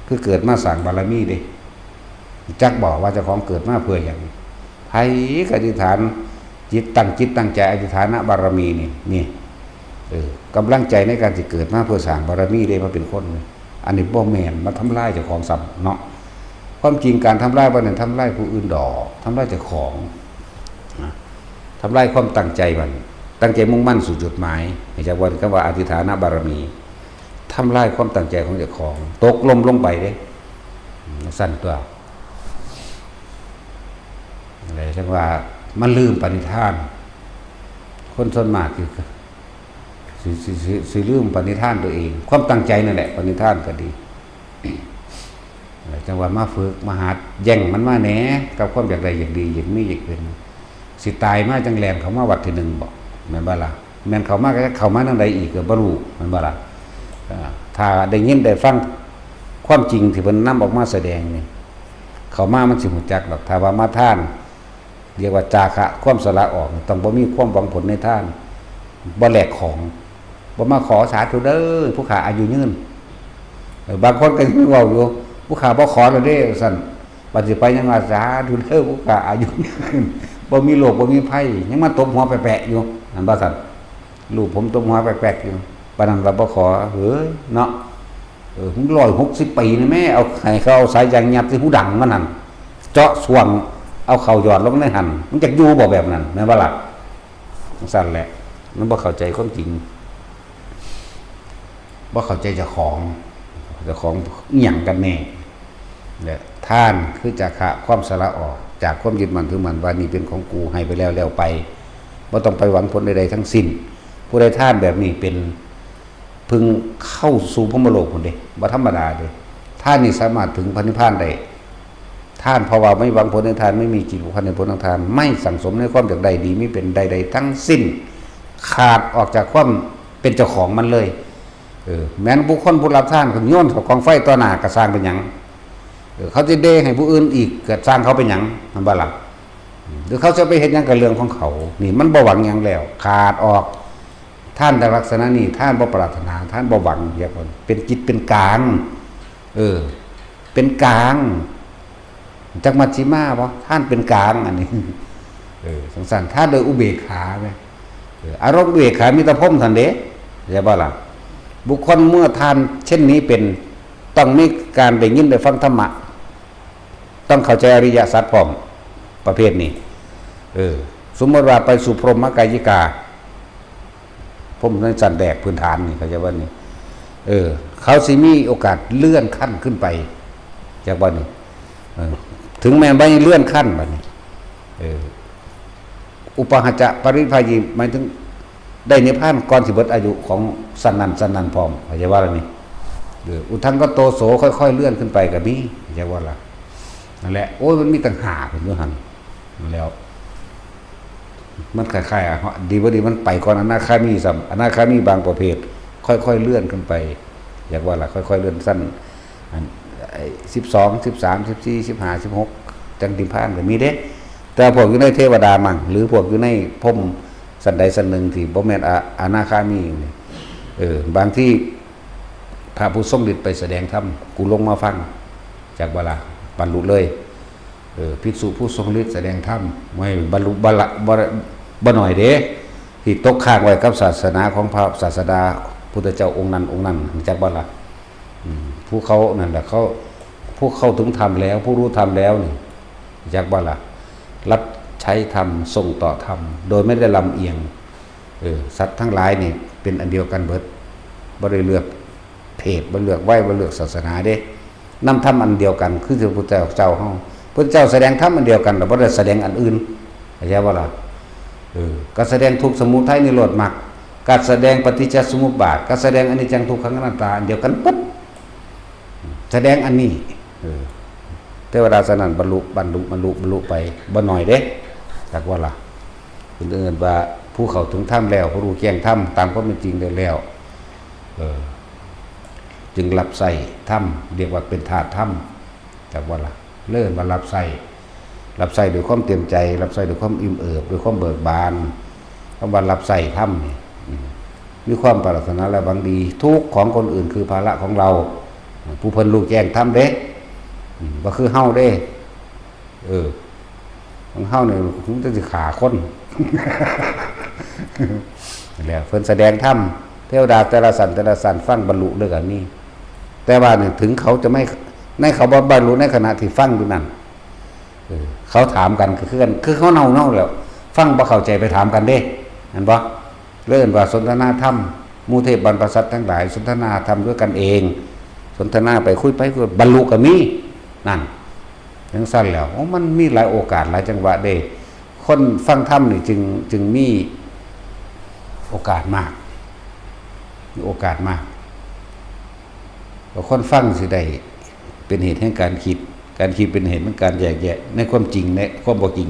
คือเกิดมาสร้างบารมีเด้จักบอกว่าเจ้าของเกิดมาเพื่อหยัง ไผก็อธิษฐานจิตตั้งใจอธิษฐานบารมีนี่กำลังใจในการที่เกิดมาเพื่อสร้างบารมีได้มาเป็นคนอันนี้บ่แม่นมาทำลายเจ้าของซ้ำเนาะความจริงการทำลายบ่นั้นทำลายผู้อื่นดอกทำลายเจ้าของทำลายความตั้งใจมันตั้งใจมุ่งมั่นสู่จุดหมายจากวันคำว่าอธิษฐานบารมีทำลายความตั้งใจของเจ้าของตกลมลงไปเด้สั่นตัวอะไรเรียกว่ามันลืมปณิธานคนส่วนมากคือสิลืมปณิธานตัวเองความตั้งใจนั่นแหละปณิธานก็ดีจังหวะมาฝึกมาหัดแย่งมันมาแหนกับความอยากใดอยากดีอยากมีอยากเป็นสิตายมาจังแลนเขามาวัดที่หนึ่งบอกแม่นบ่ล่ะแม่นเขามาก็เขามาทางใดอีกก็บ่รู้แม่นบ่ล่ะถ้าได้ยินได้ฟังความจริงที่เพิ่นนำออกมาแสดงนี่เขามามันสิฮู้จักดอกถ้าว่ามาท่านเรียกว่าจาคะความสละออกต้องบ่มีความหวังผลในท่านบ่แลกของบ่มาขอสาธุเด้อผู้ขาอายุยืนบางคนก็เว้าอยู่ผู้ขาบ่ขอแล้วเด้ซั่นบัดสิไปยังว่าสาธุเด้อผู้ขาอายุยืนบ่มีโรคบ่มีภัยยังมาตบหัวแปะๆอยู่นั่นบ่ซั่นลูกผมตบหัวแปะๆอยู่ปานนั้นเราบ่ขอเฮ้ยเนาะผม160 ปีนี่แม่เอาให้เขาเอาสายยางยัดที่หูดังมันนั่นเจาะส่วงเอาเข่าหยอดลงในหั่นมันจักอยู่บ่แบบนั้นแม่นบ่ล่ะซั่นแหละมันบ่เข้าใจความจริงบ่เข้าใจเจ้าของอิหยังกันแน่และท่านคือจาคะความสละออกจากความยึดมั่นถือมั่นว่านี่เป็นของกูให้ไปแล้วไปบ่ต้องไปหวังผลใดๆทั้งสิ้นผู้ใดท่านแบบนี้เป็นพึงเข้าสู่พรหมโลกพุ่นเด้บ่ธรรมดาเด้ท่านนี่สามารถถึงพระนิพพานได้ท่านเพราะว่าไม่หวังผลในทานไม่มีจิตผูกพันในผลทางทานไม่สั่งสมในความอยากใดดีไม่เป็นใดๆทั้งสิ้นขาดออกจากความเป็นเจ้าของมันเลยแม้นบุคคลผู้รับทานก็โยนเขากองไฟต่อหน้าก็สร้างเป็นหยังเขาจะเด้ให้ผู้อื่นอีกเกิดสร้างเขาเป็นหยังมันบ่ล่ะหรือเขาจะไปเฮ็ดหยังกับเรื่องของเขานี่มันบ่หวังหยังแล้วขาดออกท่านแต่ลักษณะนี้ท่านบ่ปรารถนาท่านบ่หวังเรียกว่าเป็นจิตเป็นกลางเป็นกลางจักมัชฌิมาบ่ท่านเป็นกลางอันนี้สังสารท่านโดยอุเบกขาไหมอารมณ์อุเบกขามีแต่พรหมท่านเด้ใช่บ่ล่ะบุคคลเมื่อทานเช่นนี้เป็นต้องมีการได้ยินได้ฟังธรรมะต้องเข้าใจอริยสัจพร้อมประเภทนี้สมมติว่าไปสู่พรหมกายิกาพรหมในสันแดกพื้นฐานนี่เขาจะว่านี่เขาสิมีโอกาสเลื่อนขั้นขึ้นไปจากวันนี้ถึงแม้ไม่เลื่อนขั้นบัดนี้อุปหัจจะปริภายีหมายถึงได้นิพพานก่อนสิเบิดอายุของสันนันพร้อมเข้าใจว่าอะไรนี่อุทังก็โตโสค่อยๆเลื่อนขึ้นไปกับนี้เข้าใจว่าล่ะนั่นแหละโอ้ยมันมีต่างหากเป็นด้วยหันแล้วมันคล้ายๆดีบ่ดีมันไปก่อนอนาคามีสัมอนาคามีบางประเภทค่อยๆเลื่อนขึ้นไปอยากว่าล่ะค่อยๆเลื่อนสั้น12 13 14 15 16จังนิพพานก็มีเด้แต่พวกอยู่ในเทวดามั่งหรือพวกอยู่ในพรหมสันใดสันหนึ่งที่บ่แม่นอนาคามีนี่บางที่พระผู้ทรงฤทธิ์ไปแสดงธรรมกูลงมาฟังจากเวลาบรรลุเลยภิกษุผู้ทรงฤทธิ์แสดงธรรมไม่บรรลุบ่หน่อยเด้ที่ตกค้างไว้กับศาสนาของพระศาสดาพุทธเจ้าองค์นั้นจากบ่ล่ะผู้เขานั่นแหละเขาผู้เข้าถึงธรรมแล้วผู้รู้ธรรมแล้วนี่จากบ่ล่ะรับใช้ธรรมส่งต่อธรรมโดยไม่ได้ลำเอียงสัตว์ทั้งหลายนี่เป็นอันเดียวกันเบิดบ่ได้เลือกเพศบ่เลือกไว้บ่เลือกศาสนาเด้นำธรรมอันเดียวกันคือพระพุทธเจ้าเฮาพระเจ้าแสดงธรรมอันเดียวกันแต่บ่ได้แสดงอันอื่นเข้าใจบ่ล่ะก็แสดงทุกข์สมุทัยนิโรธมรรคการแสดงปฏิจจสมุปบาทการแสดงอนิจจังทุกขังอนัตตาอันเดียวกันปั๊บแสดงอันนี้เทวดาสนั่นบรรลุไปบ่หน่อยเด้จากว่าล่ะคนอื่นว่าผู้เข้าถึงธรรมแล้วผู้รู้แจ้งธรรมตามความเป็นจริงได้แล้วจึงรับใส่ธรรมเรียกว่าเป็นธาตุธรรมจากว่าล่ะเลื่อนมารับใส่ด้วยความเต็มใจรับใส่ด้วยความอิ่มเอิบด้วยความเบิกบานคำว่ารับใส่ธรรมนี่มีความปรารถนาและบางดีทุกของคนอื่นคือภาระของเราผู้เพิ่นรู้แจ้งธรรมเด้บ่คือเฮาเด้ ของเฮาเนี่ยมันจะขาคนแล้วเพิ่นแสดงธรรมเทวดาแต่ละสันฟังบรรลุด้วยกันนี่แต่ว่าเนี่ยถึงเขาจะไม่ในเขาบรรลุในขณะที่ฟังอยู่นั่นเขาถามกันคือเขาเน่าแล้วฟังบ่เข้าใจไปถามกันเด้เห็นบ่เริ่มว่าสนทนาธรรมหมู่เทพบรรพสัตว์ทั้งหลายสนทนาธรรมด้วยกันเองสนทนาไปคุยไปคุยบรรลุก็มีนั่นจังซั่นแล้วมันมีหลายโอกาสหลายจังหวะเด้คนฟังธรรมนี่จึงมีโอกาสมากมีโอกาสมากคนฟังสิได้เป็นเหตุแห่งการคิดเป็นเหตุของการแยกแยะในความจริงในความบ่จริง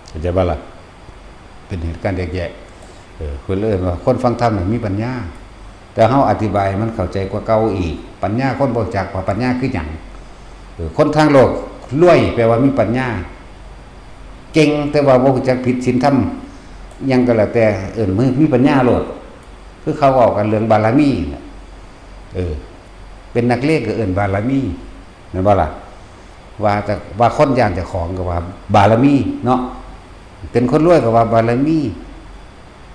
เข้าใจบ่ล่ะเป็นเหตุการแยกแยะคนเริ่มว่าคนฟังธรรมนี่มีปัญญาแต่เฮาอธิบายมันเข้าใจกว่าเก่าอีกปัญญาคนบ่จักว่าปัญญาคือหยังคนทางโลกรวยแปลว่ามีปัญญาเก่งแต่ว่าบ่รู้จักผิดศีลธรรมยังก็แล้วแต่มือมีปัญญาโลดคือเขาบอกกันเรื่องบารมีเป็นนักเลงก็บารมีแม่นบ่ล่ะว่าคนย่านเจ้าของก็ว่าบารมีเนาะเป็นคนรวยก็ว่าบารมี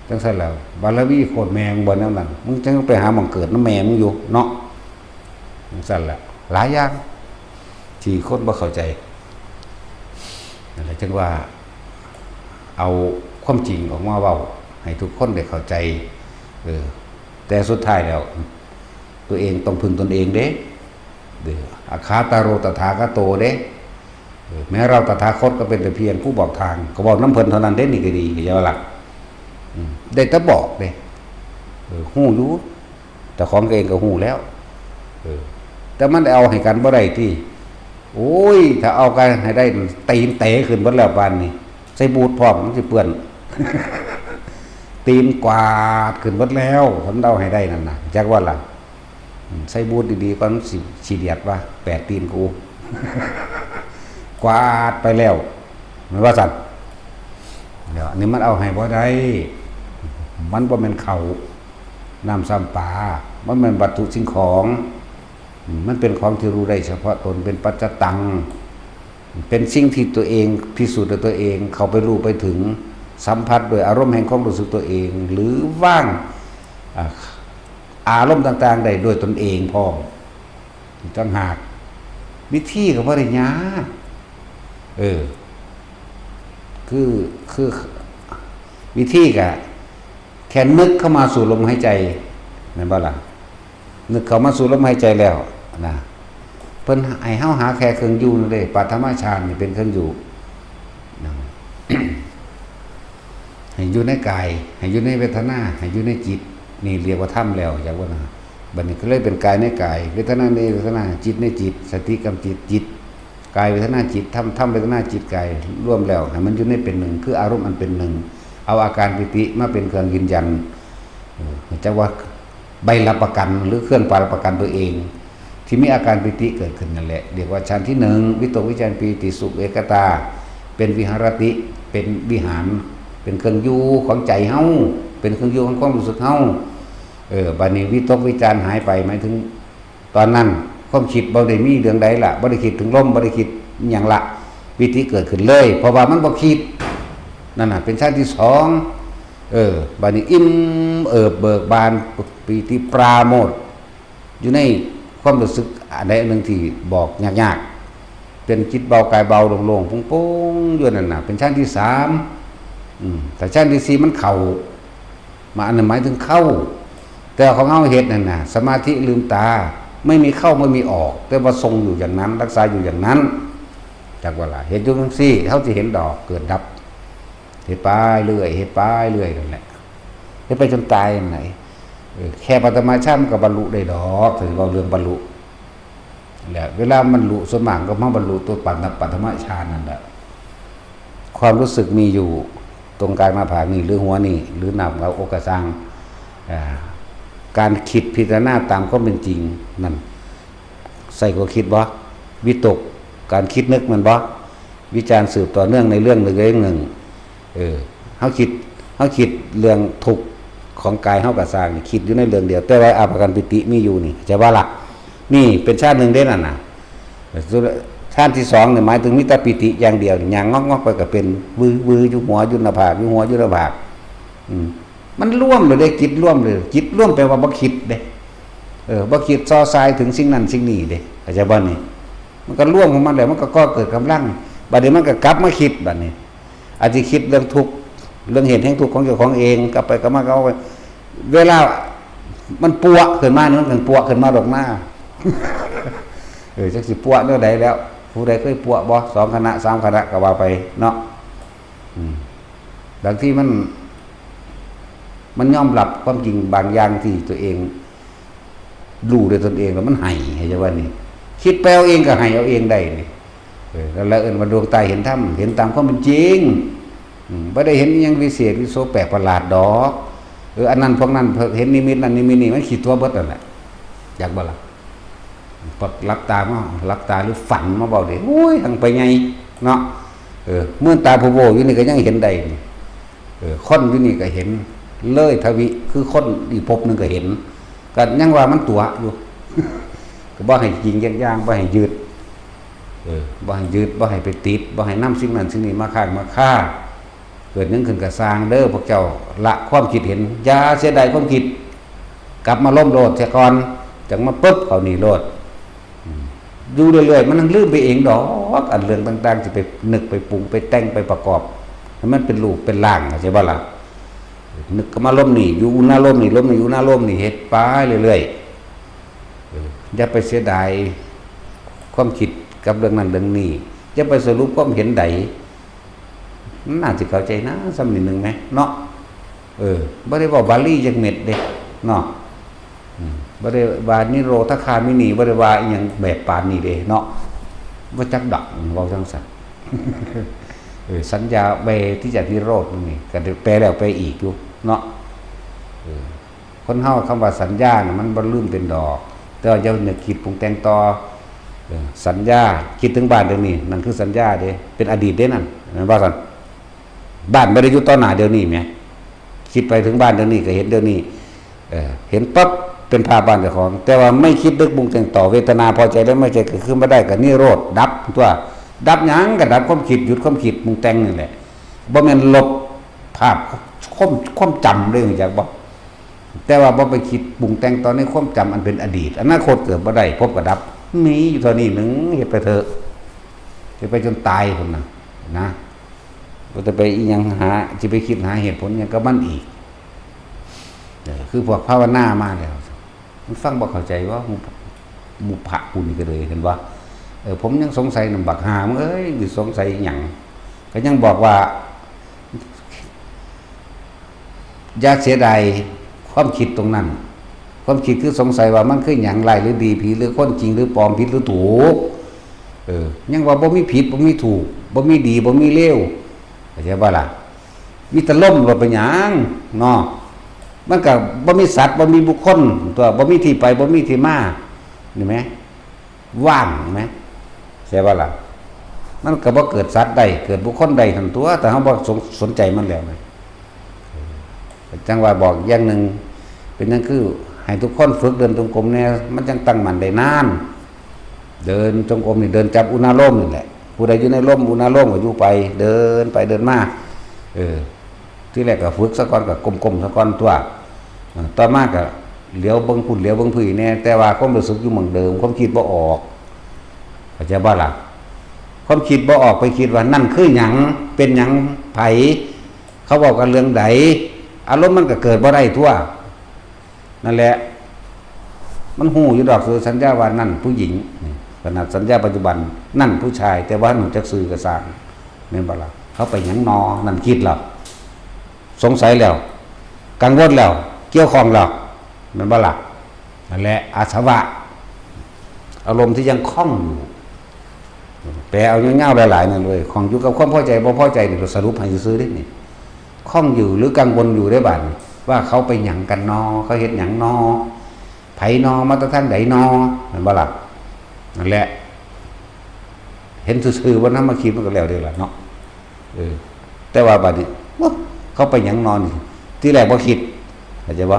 จังซั่นแล้วบารมีโคตรแมงบ่นั่นมึงจังไปหาหม่องเกิดน้ำแม่มึงอยู่เนาะจังซั่นแหละหลายอย่างที่คนบ่เข้าใจนั่นแหละจึงว่าเอาความจริงออกมาเว้าให้ทุกคนได้เข้าใจแต่สุดท้ายแล้วตัวเองต้องพึงตนเองเด้อาคาตาโรตถาคโตเด้แม้เราตถาคตก็เป็นแต่เพียงผู้บอกทางก็บอกน้ำเพิ่นเท่านั้นเด้นี่ก็ดีอย่าว่าล่ะได้แต่บอกเด้ฮู้อยู่แต่ของเองก็ฮู้แล้วแต่มันเอาให้กันบ่ได้ที่โอ้ยถ้าเอากันให้ได้ตีนเตะขึ้นเบิดแล้วปานนี้ใส่บูทพร้อมมันสิเปื้อนตีนกวาดขึ้นเบิดแล้วผมเอาให้ได้นั่นน่ะจักว่าล่ะใส่บูทดีๆก่อนสิฉีเดียดว่า8ตีนกูกวาดไปแล้วมันว่าสั่นเดี๋ยวอันนี้มันเอาให้บ่ได้มันบ่แม่นข้าวน้ำซ้ำปลามันเป็นวัตถุสิ่งของมันเป็นของที่รู้ได้เฉพาะตนเป็นปัจจตังเป็นสิ่งที่ตัวเองพิสูจน์ด้วยตัวเองเข้าไปรู้ไปถึงสัมผัสโดยอารมณ์แห่งความรู้สึกตัวเองหรือว่างอารมณ์ต่างๆได้โดยตนเองพร้อมต่างหากวิธีก็บ่ได้ยากคือวิธีก็แค่นึกเข้ามาสู่ลมหายใจแม่นบ่ล่ะนึกเข้ามาสู่ลมหายใจแล้วนะเพิ่นให้เฮาหาแค่เครื่องอยู่นั่นเด้ปัทมฌานนี่เป็นเครื่องอยู่ ให้อยู่ในกายให้อยู่ในเวทนาให้อยู่ในจิตนี่เรียกว่าธรรมแล้วอย่างว่านะบัดนี้ก็เลยเป็นกายในกายเวทนาในเวทนาจิตในจิตสติกำจิตกายเวทนาจิตธรรมเวทนาจิตกายร่วมแล้วให้มันอยู่ในเป็นหนึ่งคืออารมณ์อันเป็นหนึ่งเอาอาการปิติมาเป็นเครื่องยืนยันจะว่าใบรับประกันหรือเครื่องรับประกันตัวเองที่มีอาการปิติเกิดขึ้นนั่นแหละเรียกว่าฌานที่1วิตกวิจารปิติสุขเอกตาเป็นวิหารติเป็นวิหารเป็นเครื่องอยู่ของใจเฮาเป็นเครื่องอยู่ของความรู้สึกเฮาบัดนี้วิตกวิจารหายไปหมายถึงตอนนั้นความคิดบ่ได้มีเรื่องใดล่ะบ่ได้คิดถึงลมบ่ได้คิดหยังละปิติเกิดขึ้นเลยเพราะว่ามันบ่คิดนั่นน่ะเป็นฌานที่2บัดนี้อิ่มเบิกบานปิติปราโมทย์อยู่ในความรู้สึกอันใดอันหนึ่งที่บอกยากๆเป็นจิตเบากายเบาโล่งๆโป่งๆอยู่นั่นน่ะเป็นฌานที่3แต่ฌานที่4มันเข้ามาอันนั้นหมายถึงเข้าแต่ของเฮาเฮ็ดนั่นน่ะสมาธิลืมตาไม่มีเข้าไม่มีออกแต่ว่าทรงอยู่อย่างนั้นรักษาอยู่อย่างนั้นจักว่าล่ะเฮ็ดอยู่จังซี่เฮาสิเห็นดอกเกิดดับเฮ็ดไปเรื่อยเฮ็ดไปเรื่อยนั่นแหละเฮ็ดไปจนตายจังได๋แค่ปฐมฌานก็บรรลุได้ดอกถือว่าเรื่องบรรลุแล้วเวลามันบรรลุสมานก็มาบรรลุตัวปฐมฌานนั่นแหละความรู้สึกมีอยู่ตรงกลางหน้าผากนี่หรือหัวนี่หรือหน้าเราอกสร้างการคิดพิจารณาตามความเป็นจริงนั่นใส่ก็คิดบ่วิตกการคิดนึกมันบ่วิจารสืบต่อเนื่องในเรื่องหนึ่งเฮาคิดเรื่องทุกข์ของกายเฮาก็สร้างนี่คิดอยู่ในเรื่องเดียวแต่ว่าอาการปิติมีอยู่นี่จะว่าล่ะนี่เป็นชาติหนึ่งเด้นั่นน่ะช ขั้นที่สองเนี่ยหมายถึงมิตรปิติอย่างเดียวอย่างงอกๆไปก็เป็นวืออยู่หัวอยู่หน้าผากอยู่หัวอยู่หน้าผากมันร่วมเลยได้จิตร่วมเลยจิตร่วมแปลว่าบ่คิดเด้บ่คิดซอซายถึงสิ่งนั้นสิ่งนี้เด้เข้าใจบ่นี่มันก็ร่วมของมันแล้วมันก็เกิดกำลังบัดนี้มันก็กลับมาคิดบัดนี้อาจจะคิดเรื่องทุกข์เรื่องเหตุแห่งทุกข์ของเจ้าของเองกลับไปกลับมาก็เวลามันปัวขึ้นมามันถึงปัวขึ้นมาดอกหน้าจักสิปัวเท่าใดแล้วผู้ใดเคยปัวบ่2คณะ3คณะก็ว่าไปเนาะบางที่มันยอมรับความจริงบางอย่างที่ตัวเองรู้ด้วยตนเองแล้วมันให้เห็นจังว่านี่คิดแปลเองก็ให้เอาเองได้นี่แล้วเอิ้นว่าดวงตาเห็นธรรมเห็นตามความเป็นจริงบ่ได้เห็นยังวิเศษวิโสแปลกประหลาดดอกอันนั้นพวกนั้นเห็นนิมิตนั้นนิมิตนี่มันคิดตัวเบิดนั่นแหละอยากบ่ล่ะปดลับตามาลับตาหรือฝันมาเบาเด้โอ้ยทางไปไงเนาะเมื่อตาผู้โวอยู่นี่ก็ยังเห็นได้คนอยู่นี่ก็เห็นเลยทวิคือคนอีกภพนึงก็เห็นก็ยังว่ามันตัวอยู่ ก็บ่ให้จริงย่างบ่ให้ยืดบ่ให้ยืดบ่ให้ไปติดบ่ให้นำสิ่งนั้นสิ่งนี้มาข้างมาฆ่าเกิดนึงขึ้นก็สร้างเด้อพวกเจ้าละความคิดเห็นอย่าเสียดายความคิดกลับมาล้มโลดเสียก่อนจังมาปึ๊บเข้านี่โลดอยู่เรื่อยๆมันนั่งลืมไปเองดอกอันเรื่องต่างๆสิไปนึกไปปรุงไปแต่งไปประกอบให้มันเป็นรูปเป็นร่างใช่บ่ล่ะนึกก็มาล้มนี่อยู่หน้าล้มนี่ล้มนี่อยู่หน้าล้มนี่เฮ็ดไปเรื่อยๆอย่าไปเสียดายความคิดกับเรื่องนั้นเรื่องนี้อย่าไปสรุปความเห็นใดน่าสิเข้าใจนะสักนิดนึงไหมเนาะบ่ได้ว่าบาลีจักเม็ดเด้เนาะบ่ได้ว่านิโรธคามินีบ่ได้ว่าอีหยังแบบปานนี้เด้เนาะบ่จักดอกเว้าจังซั่นสัญญาเวที่จะนิโรธนี่ก็แปลแล้วแปลอีกอยู่เนาะคนเฮาคำว่าสัญญาน่ะมันบ่ลืมเป็นดอกแต่ว่าอย่านึกคิดปรุงแต่งต่อสัญญาคิดถึงบ้านเดี๋ยวนี้นั่นคือสัญญาเด้เป็นอดีตเด้นั่นว่าซั่นบ้านบ่ได้อยู่ต่อหน้าเดี๋ยวนี้แหมคิดไปถึงบ้านเดี๋ยวนี้ก็เห็นเดี๋ยวนี้เห็นปั๊บเป็นภาพบ้านเจ้าของแต่ว่าไม่คิดนึกปรุงแต่งต่อเวทนาพอใจแล้วไม่ใจเกิดขึ้นบ่ได้ก็นิโรธดับตัวดับหยังก็ดับความคิดหยุดความคิดปรุงแต่งนี่แหละบ่แม่นลบภาพความจำเรื่องจากบ่แต่ว่าบ่ไปคิดปรุงแต่งตอนนี้ความจำอันเป็นอดีตอนาคตเกิดบ่ได้พบก็ดับมีอยู่เท่านี้หนึงเฮ็ดไปเถอะเฮ็ดไปจนตายพุ่นน่ะนะบ่จะไปอีหยังหาสิไปคิดหาเหตุผลหยังกับมันอีกคือพวกภาวนามาแล้วมันฟังบ่เข้าใจว่าหมู่พระผู้นี้ก็เลยเห็นว่าผมยังสงสัยนำบักหามเอ้ยอยู่สงสัยหยังก็ยังบอกว่าอย่าเสียดายความคิดตรงนั้นความคิดคือสงสัยว่ามันคือหยังไรหรือดีผีหรือคนจริงหรือปลอมผิดหรือถูกยังว่าบ่มีผิดบ่มีถูกบ่มีดีบ่มีเลวเข้าใจบ่ล่ะมีแต่ล่มรถไปหยังเนาะมันก็บ่มีสัตว์บ่มีบุคคลตัวบ่มีที่ไปบ่มีที่มาเห็นไหมว่างเห็นไหมใช่บ่ล่ะมันก็บ่เกิดสัตว์ใดเกิดบุคคลใดทั้งตัวแต่เฮาบ่สนใจมันแล้วไงจังว่าบอกอย่างนึงเป็นนั่นคือให้ทุกคนฝึกเดินจงกรมเนี่ยมันจังตั้งมั่นได้นานเดินจงกรมนี่เดินจับอุณาโลมนี่แหละผู้ใดอยู่ในร่มอุณาโลมก็อยู่ไปเดินไปเดินมาที่แรกก็ฝึกซะก่อนก็กลมๆซะก่อนตัวต่อมาก็เหลียวเบิ่งพุ่นเหลียวเบิ่งผู้อีแน่แต่ว่าความรู้สึกอยู่เหมือนเดิมความคิดบ่ออกเข้าใจบ่ล่ะความคิดบ่ออกไปคิดว่านั่นคือหยังเป็นหยังไผเขาบอกกันเรื่องใดอารมณ์มันก็เกิดบ่ได้ทั่วนั่นแหละมันหูอยู่ดอกคือสัญญาว่านั่นผู้หญิงขนาดสัญญาปัจจุบันนั่นผู้ชายแต่ว่าหนูจักสื่อกระสานแม่นบ่ล่ะเขาไปหยังนอนั่นคิดแล้วสงสัยแล้วกังวลแล้วเกี่ยวข้องแล้วแม่นบ่ล่ะนั่นแหละอาสวะอารมณ์ที่ยังคล้องอยู่แปลเอาเงาๆหลายๆนั่นเลยคล้องอยู่กับความพอใจบ่พอใจนี่สรุปให้ซื้อได้นี่คล้องอยู่หรือกังวลอยู่ได้บัดว่าเขาไปหยังกันนอเขาเฮ็ดหยังนอไผนอมาตะทางใดนอแม่นบ่ล่ะนั่นแหละเห็นซื่อๆว่านั้นมาคิดมันก็แล้วได้ล่ะเนาะแต่ว่าบัดนี้เขาไปหยังนอนที่แรกบ่คิดเข้าใจบ่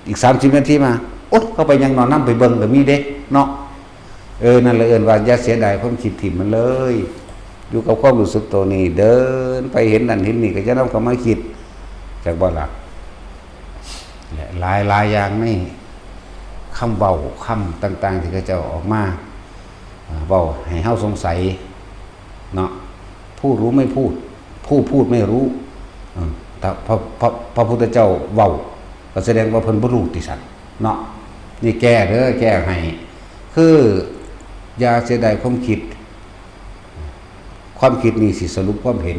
อีก30นาทีมาโอ๊ยเขาไปหยังนอนนำไปเบิ่งก็มีเด้เนาะ นั่นเลยว่าอย่าเสียดายความคิดถิ่มมันเลยอยู่กับความรู้สึกตัวนี้เดินไปเห็นนั่นเห็นนี่ก็จะนำเข้ามาคิดจากบ่ล่ะหลายอย่างนี่คำเบาคำต่างๆที่เขาจะออกมาเบาให้เฮาสงสัยเนาะผู้รู้ไม่พูดผู้พูดไม่รู้แต่พระพุทธเจ้าเว้าก็แสดงว่าเพิ่นบ่รู้ติสันเนาะนี่แก้เด้อแก้ให้คืออย่าเสียดายความคิดนี่สิสรุปความเห็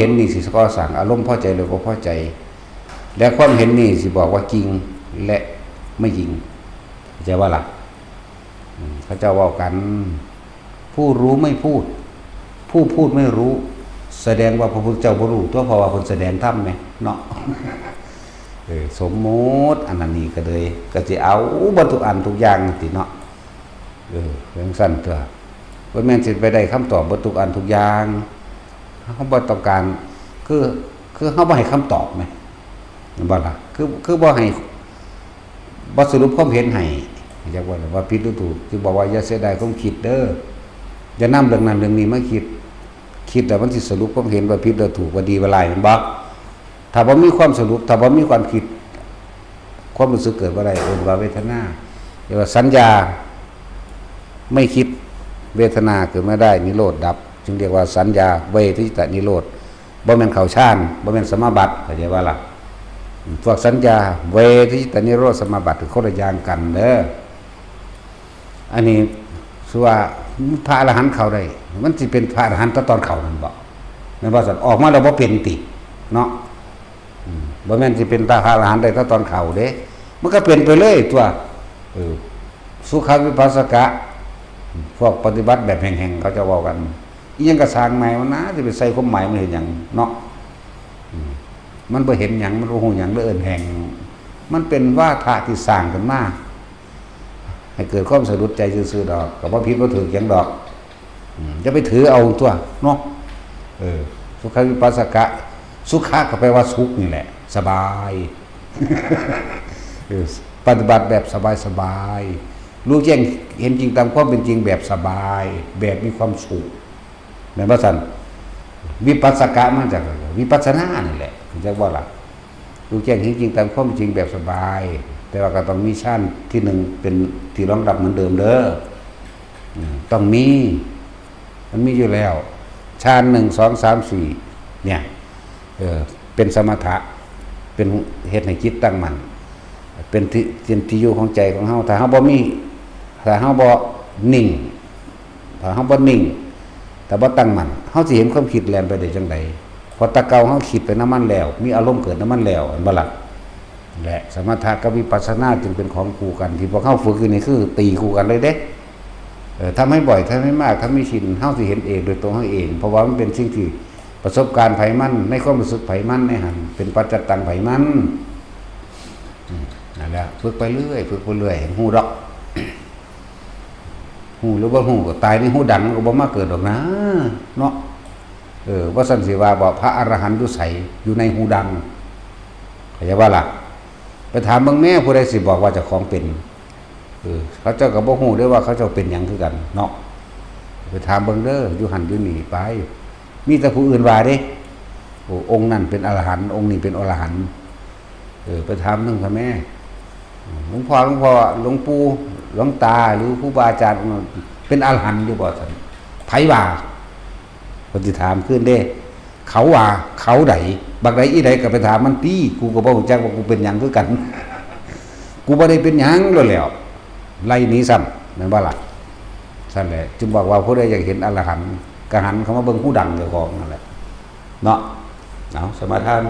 นนี่สิก่อสร้างอารมณ์พอใจหรือบ่พอใจและความเห็นนี่สิบอกว่าจริงและไม่จริงจะว่าล่ะเขาเจ้าว่ากันผู้รู้ไม่พูดผู้พูดไม่รู้แสดงว่าพระพุทธเจ้าบ่รู้ตัวเพราะว่าเพิ่นแสดงธรรมแหมเนาะสมมุติอันนั้นนี่ก็เลยก็สิเอาบ่ทุกอันทุกอย่างติเนาะเรื่องสั้นตัวบ่แม่นสิไปได้คำตอบบ่ทุกอันทุกอย่างเฮาบ่ต้องการคือเฮาบ่ให้คำตอบแหมบ่ล่ะคือบ่ให้บ่สรุปความเห็นให้อยากว่าผิดหรือถูกคือบอกว่าอย่าเสียดายความคิดเด้ออย่านำเรื่องนั้นเรื่องนี้มาคิดแล้วมันสิสรุปความเห็นว่าผิดหรือถูกว่าดีว่าร้ายแม่นบ่ถ้าบ่มีความสรุปถ้าบ่มีความคิดความรู้สึกเกิดบ่ได้ว่าเวทนาเรียกว่าสัญญาไม่คิดเวทนาเกิดไม่ได้นิโรธดับจึงเรียกว่าสัญญาเวทิตะนิโรธบ่แม่นเข้าฌานบ่แม่นสมาบัติเข้าใจว่าล่ะพวกสัญญาเวทิตะนิโรธสมาบัติคือคนละอย่างกันเด้ออันนี้คือว่าพระอรหันต์เข้าได้มันสิเป็นพระอรหันต์ตอนเข้านั่นบ่แม่นบ่ซั่นออกมาแล้วบ่เป็นติเนาะบ่แม่นสิเป็นพระอรหันต์ได้ตอนเข้าเด้มันก็เป็นไปเลยตัวสุขวิปัสสกะพวกปฏิบัติแบบแห่งๆเขาจะเว้ากันอีหยังก็สร้างใหม่มันนะสิไปใส่ความหมายมันเห็นหยังเนาะมันบ่เห็นหยังมันบ่ฮู้หยังเลยแห่งมันเป็นวาทะที่สร้างขึ้นมาให้เกิดความสะดุดใจซื่อๆดอกก็บ่ผิดบ่ถูกหยังดอกจะไปถือเอาตัวเนาะสุขวิปัสสกะสุขะก็แปลว่าสุขนี่แหละสบายปฏิบัติแบบสบายๆรู้แจ้งเห็นจริงตามความเป็นจริงแบบสบายแบบมีความสุขแม่นบ่ซั่นวิปัสสกะมาจากวิปัสสนานี่แหละจักว่าล่ะรู้แจ้งเห็นจริงตามความเป็นจริงแบบสบายแต่ว่าก็ต้องมีชั้นที่หนึ่งเป็นที่รองรับเหมือนเดิมเด้อต้องมีมันมีอยู่แล้วชั้น1 2 3 4เนี่ยเป็นสมถะเป็นเฮ็ดให้จิตตั้งมั่นเป็นที่อยู่ของใจของเฮาถ้าเฮาบ่มีถ้าเฮาบ่นิ่งถ้าเฮาบ่นิ่งแต่บ่ตั้งมั่นเฮาสิเห็นความคิดแล่นไปได้จังได๋พอตะเกาเฮาคิดไปน้ำมันแล้วมีอารมณ์เกิดน้ำมันแล้วอันบ่ล่ะและสมถะกับวิปัสสนาจึงเป็นของคู่กันที่พอเฮาฝึกนี่คือตีคู่กันเลยเด้ทำให้บ่อยทำให้มากทำให้ชินเฮาสิเห็นเองโดยตัวเฮาเองเพราะว่ามันเป็นสิ่งที่ประสบการณ์ไผมันในความรู้สึกไผมันในหันเป็นปัจจัตตังไผมันนั่นแหละฝึกไปเรื่อยฝึกไปเรื่อยฮู้ดอกฮู้หรือบ่ฮู้ก็ตายนี่ฮู้ดังก็บ่มาเกิดดอกนะเนาะว่าซั่นสิว่าบ่พระอรหันต์อยู่ไสอยู่ในหูดังเข้าใจว่าล่ะไปถามเบิ่งแม่ผู้ใดสิบอกว่าเจ้าของเป็นเขาเจ้าก็บ่ฮู้ด้วยว่าเขาเจ้าเป็นหยังคือกันเนาะไปถามเบิ่งเด้ออยู่หั่นอยู่นี่ไปมีแต่ผู้อื่นว่าเด้องค์นั้นเป็นอรหันต์องค์นี้เป็นอรหันต์ไปถามนึงค่ะแม่หลวงพ่อหลวงปู่หลวงตาหรือครูบาอาจารย์เป็นอรหันต์อยู่บ่ซั่นไผว่าเพิ่นสิถามขึ้นเด้เขาว่าเขาใดบักใดอีใดก็ไปถามมันติกูก็บ่รู้จักว่ากูเป็นหยังคือกันกูบ่ได้เป็นหยังแล้วไล่หนีซ้ำแม่นบ่ล่ะซั่นแหละจึงบอกว่าผู้ใดอยากเห็นอรหันต์ก็หันเข้ามาเบิ่งผู้ดังเจ้าของนั่นแหละเนาะเอาสมาทาน